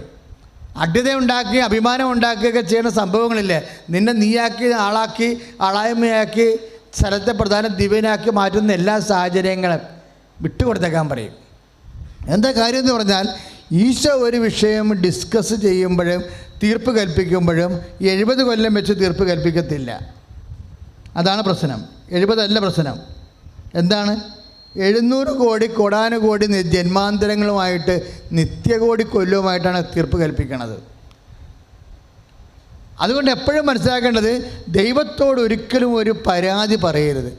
ആഢ്യത ഉണ്ടാക്കി അഭിമാനം ഉണ്ടാക്കിയൊക്കെ ചെയ്യുന്ന സംഭവങ്ങളില്ലേ, നിന്നെ നീയാക്കി ആളാക്കി ആളായ്മയാക്കി സ്ഥലത്തെ പ്രധാന ദിവ്യനാക്കി മാറ്റുന്ന എല്ലാ സാഹചര്യങ്ങളും വിട്ടുകൊടുത്തേക്കാൻ പറയും. എന്താ കാര്യം എന്ന് പറഞ്ഞാൽ, ഈശോ ഒരു വിഷയം ഡിസ്കസ് ചെയ്യുമ്പോഴും തീർപ്പ് കൽപ്പിക്കുമ്പോഴും 70 കൊല്ലം വെച്ച് തീർപ്പ് കൽപ്പിക്കത്തില്ല. അതാണ് പ്രശ്നം. 70 അല്ല പ്രശ്നം. എന്താണ്? 700 കോടി കോടാനുകോടി ജന്മാന്തരങ്ങളുമായിട്ട് നിത്യകോടി കൊല്ലവുമായിട്ടാണ് തീർപ്പ് കൽപ്പിക്കുന്നത്. അതുകൊണ്ട് എപ്പോഴും മനസ്സിലാക്കേണ്ടത്, ദൈവത്തോട് ഒരിക്കലും ഒരു പരാതി പറയരുത്.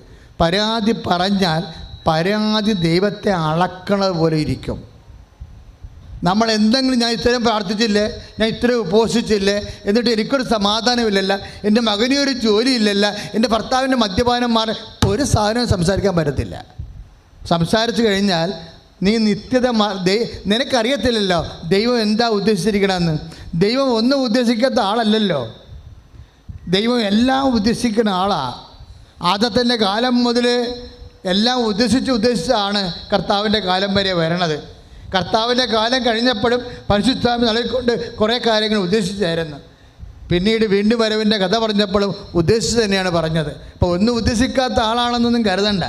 പരാതി പറഞ്ഞാൽ പരാതി ദൈവത്തെ അളക്കണത് പോലെ ഇരിക്കും. നമ്മൾ എന്തെങ്കിലും, ഞാൻ ഇത്രയും പ്രാർത്ഥിച്ചില്ലേ, ഞാൻ ഇത്രയും ഉപവസിച്ചില്ലേ, എന്നിട്ട് എനിക്കൊരു സമാധാനമില്ലല്ല, എൻ്റെ മകന് ഒരു ജോലിയില്ലല്ല, എൻ്റെ ഭർത്താവിൻ്റെ മദ്യപാനം മാറി, ഒരു സാധനവും സംസാരിക്കാൻ പറ്റത്തില്ല. സംസാരിച്ചു കഴിഞ്ഞാൽ നീ നിത്യത നിനക്കറിയത്തില്ലല്ലോ ദൈവം എന്താ ഉദ്ദേശിച്ചിരിക്കണമെന്ന്. ദൈവം ഒന്നും ഉദ്ദേശിക്കാത്ത ആളല്ലല്ലോ, ദൈവം എല്ലാം ഉദ്ദേശിക്കുന്ന ആളാണ്. ആദത്തിൻ്റെ കാലം മുതൽ എല്ലാം ഉദ്ദേശിച്ചാണ് കർത്താവിൻ്റെ കാലം വരെ വരണത്. കർത്താവിൻ്റെ കാലം കഴിഞ്ഞപ്പോഴും പരിശുദ്ധാത്മ നൽകിക്കൊണ്ട് കുറേ കാര്യങ്ങൾ ഉദ്ദേശിച്ചായിരുന്നു. പിന്നീട് വീണ്ടും വരവിൻ്റെ കഥ പറഞ്ഞപ്പോഴും ഉദ്ദേശിച്ച് തന്നെയാണ് പറഞ്ഞത്. അപ്പോൾ ഒന്നും ഉദ്ദേശിക്കാത്ത ആളാണെന്നൊന്നും കരുതണ്ട,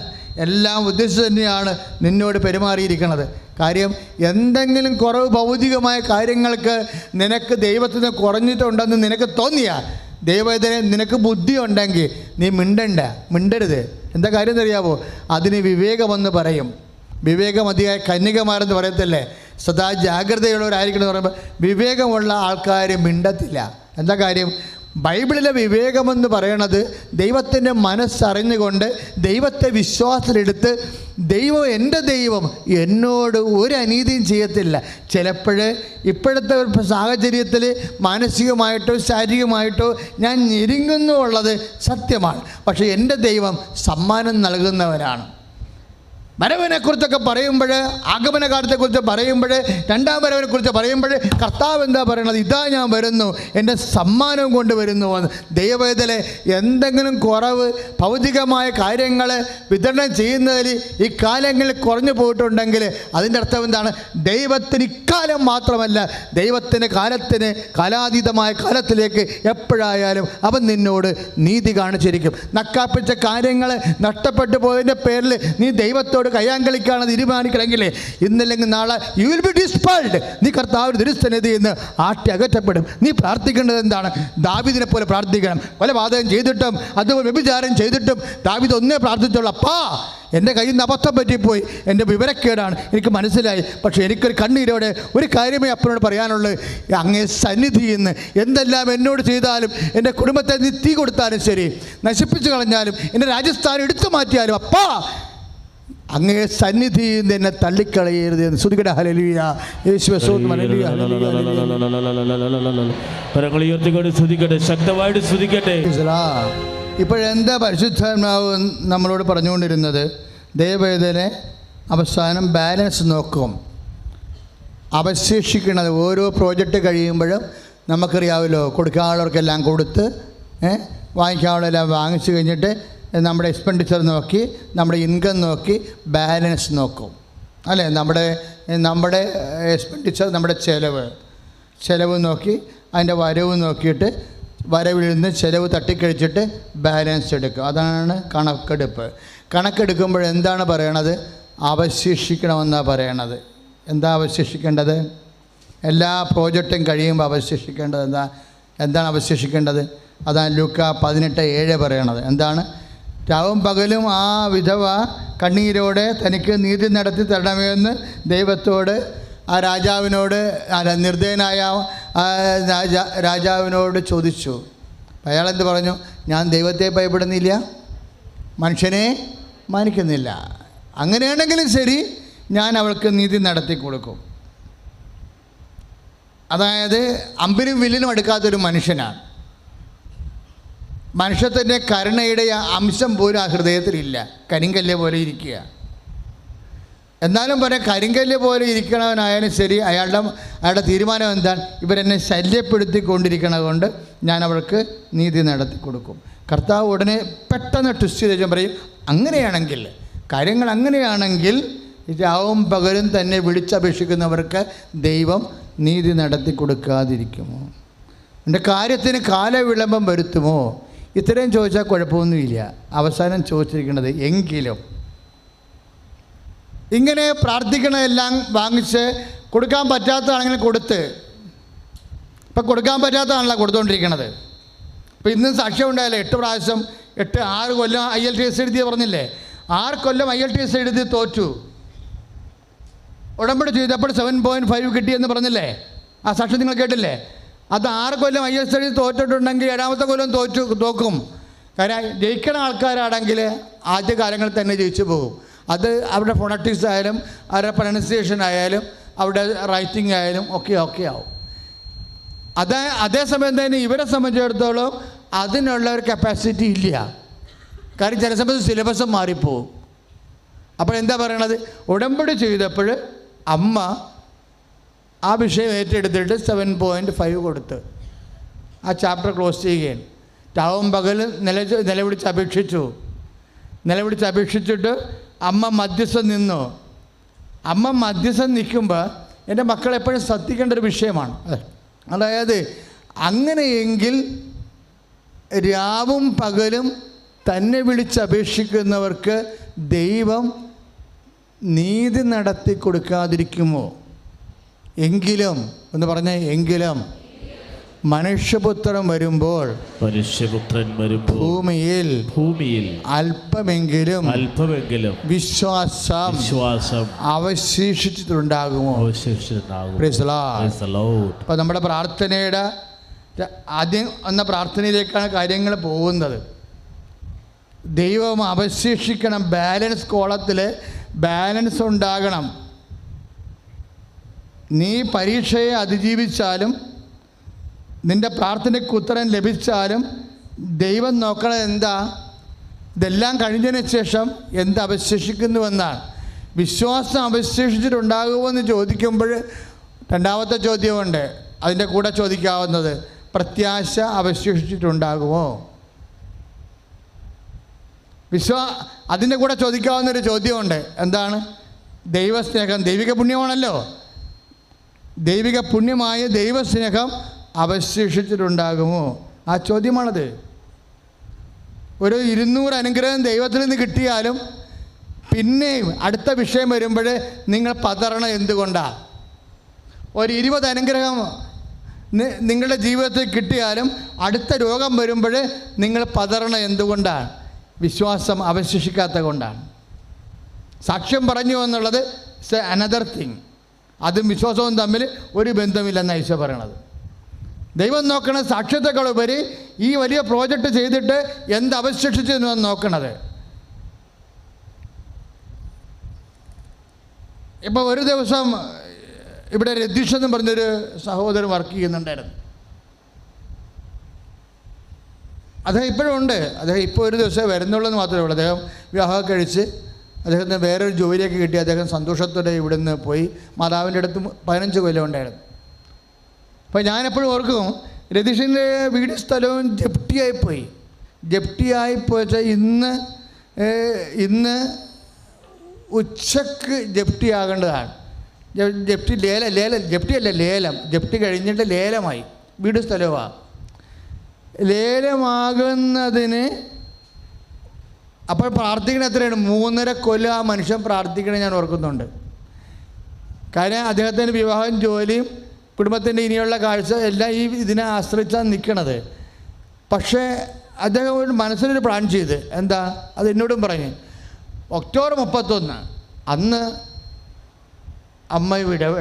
എല്ലാം ഉദ്ദേശിച്ച് തന്നെയാണ് നിന്നോട് പെരുമാറിയിരിക്കുന്നത്. കാര്യം എന്തെങ്കിലും കുറവ് ഭൗതികമായ കാര്യങ്ങൾക്ക് നിനക്ക് ദൈവത്തിന് കുറഞ്ഞിട്ടുണ്ടെന്ന് നിനക്ക് തോന്നിയാൽ, ദൈവത്തിനെ നിനക്ക് ബുദ്ധി ഉണ്ടെങ്കിൽ നീ മിണ്ടരുത്. എന്താ കാര്യം എന്നറിയാമോ? അതിന് വിവേകമെന്ന് പറയും. വിവേകമതിയായ കന്യകമാരെന്ന് പറയത്തില്ലേ, സദാ ജാഗ്രതയുള്ളവരായിരിക്കണം എന്ന് പറയുമ്പോൾ വിവേകമുള്ള ആൾക്കാർ മിണ്ടത്തില്ല. എന്താ കാര്യം? ബൈബിളിലെ വിവേകമെന്ന് പറയണത് ദൈവത്തിൻ്റെ മനസ്സറിഞ്ഞുകൊണ്ട് ദൈവത്തെ വിശ്വാസത്തിലെടുത്ത്, ദൈവം എൻ്റെ ദൈവം എന്നോട് ഒരു അനീതിയും ചെയ്യത്തില്ല. ചിലപ്പോൾ ഇപ്പോഴത്തെ സാഹചര്യത്തിൽ മാനസികമായിട്ടോ ശാരീരികമായിട്ടോ ഞാൻ ഞെരുങ്ങുന്നു ഉള്ളത് സത്യമാണ്. പക്ഷേ എൻ്റെ ദൈവം സമ്മാനം നൽകുന്നവനാണ്. വരവിനെക്കുറിച്ചൊക്കെ പറയുമ്പോൾ, ആഗമനകാലത്തെക്കുറിച്ച് പറയുമ്പോൾ, രണ്ടാം വരവിനെക്കുറിച്ച് പറയുമ്പോൾ കർത്താവ് എന്താ പറയണത്? ഇതാ ഞാൻ വരുന്നു, എൻ്റെ സമ്മാനവും കൊണ്ട് വരുന്നു എന്ന്. ദൈവവേദന എന്തെങ്കിലും കുറവ് ഭൗതികമായ കാര്യങ്ങൾ വിതരണം ചെയ്യുന്നതിൽ ഈ കാലങ്ങളിൽ കുറഞ്ഞു പോയിട്ടുണ്ടെങ്കിൽ അതിൻ്റെ അർത്ഥം എന്താണ്? ദൈവത്തിന് ഇക്കാലം മാത്രമല്ല, ദൈവത്തിൻ്റെ കാലാതീതമായ കാലത്തിലേക്ക് എപ്പോഴായാലും അവൻ നിന്നോട് നീതി കാണിച്ചിരിക്കും. നക്കാപ്പിച്ച കാര്യങ്ങൾ നഷ്ടപ്പെട്ടു പോയതിൻ്റെ പേരിൽ നീ ദൈവത്തോട് കയ്യാങ്കളിക്കാണ് തീരുമാനിക്കണമെങ്കിൽ ഇന്നല്ലെങ്കിൽ നാളെ യു വിൽ ബി ഡിസ്പെൽഡ്. നീ കർത്താവിന്റെ തിരുസന്നിധിയിൽ നിന്ന് ആട്ടി അകറ്റപ്പെടും. നീ പ്രാർത്ഥിക്കേണ്ടത് എന്താണ്? ദാവീദിനെ പോലെ പ്രാർത്ഥിക്കണം. കൊലപാതകം ചെയ്തിട്ടും അതുപോലെ വ്യഭിചാരം ചെയ്തിട്ടും ദാവീദ് ഒന്നേ പ്രാർത്ഥിച്ചുള്ളൂ, അപ്പാ എൻ്റെ കയ്യിൽ നിന്ന് അബദ്ധം പറ്റിപ്പോയി, എൻ്റെ വിവരക്കേടാണ്, എനിക്ക് മനസ്സിലായി. പക്ഷേ എനിക്കൊരു കണ്ണീരോടെ ഒരു കാര്യമേ അപ്പനോട് പറയാനുള്ളൂ, അങ്ങേ സന്നിധിയിൽ നിന്ന് എന്തെല്ലാം എന്നോട് ചെയ്താലും, എൻ്റെ കുടുംബത്തെ നീ തീ കൊടുത്താലും ശരി, നശിപ്പിച്ചു കളഞ്ഞാലും, എൻ്റെ രാജസ്ഥാനം എടുത്തു മാറ്റിയാലും, അപ്പാ അങ്ങേ സന്നിധിയിൽ നിന്ന് എന്നെ തള്ളിക്കളയരുത് എന്ന് സ്തുതിക്കട്ടെ. ഹല്ലേലൂയ. യേശുവേ സ്തോത്രം. ഹല്ലേലൂയ. കരങ്ങൾ ഉയർത്തിക്കൊണ്ട് സ്തുതിക്കട്ടെ, ശക്തമായിട്ട് സ്തുതിക്കട്ടെ. ഇപ്പോഴെന്താ പരിശുദ്ധാത്മാവ് നമ്മളോട് പറഞ്ഞുകൊണ്ടിരുന്നത്? ദൈവവേദനെ അവസാനം ബാലൻസ് നോക്കും. അവശേഷിക്കുന്നത് ഓരോ പ്രോജക്റ്റ് കഴിയുമ്പോഴും നമുക്കറിയാമല്ലോ, കൊടുക്കാനുള്ളവർക്കെല്ലാം കൊടുത്ത് വാങ്ങിക്കാനുള്ളതെല്ലാം വാങ്ങിച്ചു കഴിഞ്ഞിട്ട് നമ്മുടെ എക്സ്പെൻഡിച്ചർ നോക്കി, നമ്മുടെ ഇൻകം നോക്കി ബാലൻസ് നോക്കും അല്ലേ? നമ്മുടെ എക്സ്പെൻഡിച്ചർ, നമ്മുടെ ചിലവ് നോക്കി അതിൻ്റെ വരവ് നോക്കിയിട്ട് വരവിൽ നിന്ന് ചിലവ് തട്ടിക്കഴിച്ചിട്ട് ബാലൻസ് എടുക്കും. അതാണ് കണക്കെടുപ്പ്. കണക്കെടുക്കുമ്പോൾ എന്താണ് പറയണത്? അവശേഷിക്കണമെന്നാണ് പറയണത്. എന്താ അവശേഷിക്കേണ്ടത്? എല്ലാ പ്രോജക്റ്റും കഴിയുമ്പോൾ അവശേഷിക്കേണ്ടത് എന്താണ് അവശേഷിക്കേണ്ടത്? അതാണ് ലൂക്കാ 18:7 പറയണത്. എന്താണ്? രാവും പകലും ആ വിധവ കണ്ണീരോടെ തനിക്ക് നീതി നടത്തി തരണമെന്ന് ദൈവത്തോട്, ആ രാജാവിനോട്, നിർദ്ദയനായ രാജാവിനോട് ചോദിച്ചു. അയാളെന്ത് പറഞ്ഞു? ഞാൻ ദൈവത്തെ ഭയപ്പെടുന്നില്ല, മനുഷ്യനെ മാനിക്കുന്നില്ല. അങ്ങനെയാണെങ്കിലും ശരി, ഞാൻ അവൾക്ക് നീതി നടത്തി കൊടുക്കും. അതായത് അമ്പിനും വില്ലിനും എടുക്കാത്തൊരു മനുഷ്യനാണ്. മനുഷ്യത്തിൻ്റെ കരുണയുടെ അംശം പോലും ആ ഹൃദയത്തിലില്ല. കരിങ്കല്ല് പോലെ ഇരിക്കുക. എന്നാലും പറയാം, കരിങ്കല്ല് പോലെ ഇരിക്കണവനായാലും ശരി, അയാളുടെ തീരുമാനം എന്താണ്? ഇവരെന്നെ ശല്യപ്പെടുത്തിക്കൊണ്ടിരിക്കണത് കൊണ്ട് ഞാൻ അവൾക്ക് നീതി നടത്തി കൊടുക്കും. കർത്താവ് ഉടനെ പെട്ടെന്ന് ട്വിസ്റ്റ് ചെയ്ത് പറയും, അങ്ങനെയാണെങ്കിൽ, കാര്യങ്ങൾ അങ്ങനെയാണെങ്കിൽ രാവും പകലും തന്നെ വിളിച്ചപേക്ഷിക്കുന്നവർക്ക് ദൈവം നീതി നടത്തി കൊടുക്കാതിരിക്കുമോ? എൻ്റെ കാര്യത്തിന് കാലവിളംബം വരുത്തുമോ? ഇത്രയും ചോദിച്ചാൽ കുഴപ്പമൊന്നുമില്ല. അവസാനം ചോദിച്ചിരിക്കുന്നത് എങ്കിലും. ഇങ്ങനെ പ്രാർത്ഥിക്കണതെല്ലാം വാങ്ങിച്ച് കൊടുക്കാൻ പറ്റാത്തതാണെങ്കിൽ കൊടുത്ത്, ഇപ്പം കൊടുക്കാൻ പറ്റാത്തതാണല്ലോ കൊടുത്തുകൊണ്ടിരിക്കണത്. ഇപ്പം ഇന്നും സാക്ഷ്യം ഉണ്ടായല്ലേ, 8 പ്രാവശ്യം 6 കൊല്ലം IELTS എഴുതിയ പറഞ്ഞില്ലേ, 6 കൊല്ലം IELTS എഴുതി തോറ്റു. ഉടമ്പടി ചെയ്തപ്പോൾ 7.5 കിട്ടിയെന്ന് പറഞ്ഞില്ലേ? ആ സാക്ഷ്യം നിങ്ങൾ കേട്ടില്ലേ? അത് 6 കൊല്ലം ISL തോറ്റിട്ടുണ്ടെങ്കിൽ 7ാമത്തെ കൊല്ലം തോക്കും. കാരണം ജയിക്കണ ആൾക്കാരാണെങ്കിൽ ആദ്യ കാലങ്ങളിൽ തന്നെ ജയിച്ചു പോകും. അത് അവരുടെ ഫോണറ്റിക്സ് ആയാലും അവരുടെ പ്രൊനൗൺസിയേഷൻ ആയാലും അവരുടെ റൈറ്റിംഗ് ആയാലും ഒക്കെ ആവും. അതേസമയം തന്നെ ഇവരെ സംബന്ധിച്ചിടത്തോളം അതിനുള്ള ഒരു കപ്പാസിറ്റി ഇല്ല. കാരണം ചില സമയത്ത് സിലബസ് മാറിപ്പോവും. അപ്പോൾ എന്താ പറയണത്, ഉടമ്പടി ചെയ്തപ്പോൾ അമ്മ ആ വിഷയം ഏറ്റെടുത്തിട്ട് 7.5 കൊടുത്ത് ആ ചാപ്റ്റർ ക്ലോസ് ചെയ്യുകയാണ്. രാവും പകലും നിലവിളിച്ചപേക്ഷിച്ചിട്ട് അമ്മ മധ്യസ്ഥം നിന്നു. അമ്മ മധ്യസ്ഥം നിൽക്കുമ്പോൾ എൻ്റെ മക്കളെപ്പോഴും ശ്രദ്ധിക്കേണ്ട ഒരു വിഷയമാണ്. അതായത് അങ്ങനെയെങ്കിൽ രാവും പകലും തന്നെ വിളിച്ചപേക്ഷിക്കുന്നവർക്ക് ദൈവം നീതി നടത്തി കൊടുക്കാതിരിക്കുമോ? എങ്കിലും എന്ന് പറഞ്ഞ എങ്കിലും മനുഷ്യപുത്രൻ വരുമ്പോൾ ഭൂമിയിൽ അല്പമെങ്കിലും വിശ്വാസം അവശേഷിച്ചിട്ടുണ്ടാകുമോ? അപ്പോൾ നമ്മുടെ പ്രാർത്ഥനയുടെ ആദ്യം എന്ന പ്രാർത്ഥനയിലേക്കാണ് കാര്യങ്ങൾ പോകുന്നത്. ദൈവം അവശേഷിക്കണം. ബാലൻസ് കോളത്തിൽ ബാലൻസ് ഉണ്ടാകണം. നീ പരീക്ഷയെ അതിജീവിച്ചാലും നിൻ്റെ പ്രാർത്ഥനയ്ക്ക് ഉത്തരം ലഭിച്ചാലും ദൈവം നോക്കണത് എന്താ? ഇതെല്ലാം കഴിഞ്ഞതിന് ശേഷം എന്ത് അവശേഷിക്കുന്നുവെന്നാണ്. വിശ്വാസം അവശേഷിച്ചിട്ടുണ്ടാകുമോ എന്ന് ചോദിക്കുമ്പോൾ രണ്ടാമത്തെ ചോദ്യമുണ്ട്. അതിൻ്റെ കൂടെ ചോദിക്കാവുന്നത് പ്രത്യാശ അവശേഷിച്ചിട്ടുണ്ടാകുമോ? അതിൻ്റെ കൂടെ ചോദിക്കാവുന്നൊരു ചോദ്യമുണ്ട്. എന്താണ്? ദൈവസ്നേഹം ദൈവിക പുണ്യമാണല്ലോ. ദൈവിക പുണ്യമായ ദൈവസ്നേഹം അവശേഷിച്ചിട്ടുണ്ടാകുമോ? ആ ചോദ്യമാണത്. ഒരു 200 അനുഗ്രഹം ദൈവത്തിൽ നിന്ന് കിട്ടിയാലും പിന്നെയും അടുത്ത വിഷയം വരുമ്പോൾ നിങ്ങൾ പതറണം. എന്തുകൊണ്ടാണ്? ഒരു 20 അനുഗ്രഹം നിങ്ങളുടെ ജീവിതത്തിൽ കിട്ടിയാലും അടുത്ത രോഗം വരുമ്പോൾ നിങ്ങൾ പതറണം. എന്തുകൊണ്ടാണ്? വിശ്വാസം അവശേഷിക്കാത്ത കൊണ്ടാണ്. സാക്ഷ്യം പറഞ്ഞു എന്നുള്ളത് അനദർ തിങ്. അതും വിശ്വാസവും തമ്മിൽ ഒരു ബന്ധമില്ലെന്നാണ് ഈശോ പറയണത്. ദൈവം നോക്കണ സാക്ഷ്യത്തെക്കാളുപരി ഈ വലിയ പ്രോജക്റ്റ് ചെയ്തിട്ട് എന്ത് അവശേഷിച്ചു എന്നാണ് നോക്കണത്. ഇപ്പോൾ ഒരു ദിവസം ഇവിടെ രതീഷ് എന്ന് പറഞ്ഞൊരു സഹോദരൻ വർക്ക് ചെയ്യുന്നുണ്ടായിരുന്നു. അദ്ദേഹം ഇപ്പോഴും ഉണ്ട്. അദ്ദേഹം ഇപ്പോൾ ഒരു ദിവസം വരുന്നുള്ളെന്ന് മാത്രമേ ഉള്ളൂ. അദ്ദേഹം വിവാഹം കഴിച്ച് അദ്ദേഹത്തിന് വേറൊരു ജോലിയൊക്കെ കിട്ടി. അദ്ദേഹം സന്തോഷത്തോടെ ഇവിടെ നിന്ന് പോയി. മാതാവിൻ്റെ അടുത്ത് 15 കൊല്ലം ഉണ്ടായിരുന്നു. അപ്പോൾ ഞാനെപ്പോഴും ഓർക്കും, രതീഷിൻ്റെ വീട് സ്ഥലവും ജപ്തിയായിപ്പോയി. ജപ്തിയായിപ്പോയി ഇന്ന് ഉച്ചക്ക് ജപ്തിയാകേണ്ടതാണ്. ജപ്തി കഴിഞ്ഞിട്ട് ലേലമായി. വീട് സ്ഥലമാണ്. ലേലമാകുന്നതിന് അപ്പോൾ പ്രാർത്ഥിക്കണ എത്രയാണ്? 3.5 കൊല്ലം ആ മനുഷ്യൻ പ്രാർത്ഥിക്കണേ ഞാൻ ഓർക്കുന്നുണ്ട്. കാര്യം അദ്ദേഹത്തിൻ്റെ വിവാഹം, ജോലിയും, കുടുംബത്തിൻ്റെ ഇനിയുള്ള കാഴ്ച എല്ലാം ഇതിനെ ആശ്രയിച്ചാണ് നിൽക്കണത്. പക്ഷേ അദ്ദേഹം ഒരു മനസ്സിലൊരു പ്ലാൻ ചെയ്ത് എന്താ, അത് എന്നോടും പറഞ്ഞ്, ഒക്ടോബർ 31 അന്ന് അമ്മ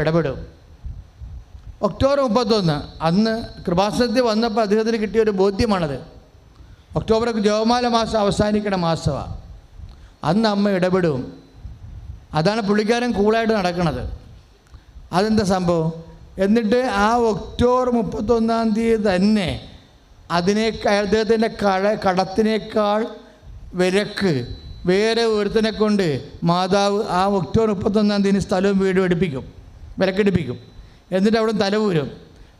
ഇടപെടും. ഒക്ടോബർ 31 അന്ന് കൃപാസനത്തിൽ വന്നപ്പോൾ അദ്ദേഹത്തിന് കിട്ടിയൊരു ബോധ്യമാണത്. ഒക്ടോബർ ജപമാല മാസം അവസാനിക്കണ മാസമാണ്. അന്ന് അമ്മ ഇടപെടും. അതാണ് പുള്ളിക്കാരൻ കൂളായിട്ട് നടക്കുന്നത്. അതെന്താ സംഭവം? എന്നിട്ട് ആ ഒക്ടോബർ 31 തന്നെ അദ്ദേഹത്തിൻ്റെ കടത്തിനേക്കാൾ വിലക്ക് വേറെ ഒരുത്തനെ കൊണ്ട് മാതാവ് ആ ഒക്ടോബർ 31 സ്ഥലവും വീടും എടുപ്പിക്കും, വിലക്കെടുപ്പിക്കും. എന്നിട്ട് അവിടെ തലവൂരും.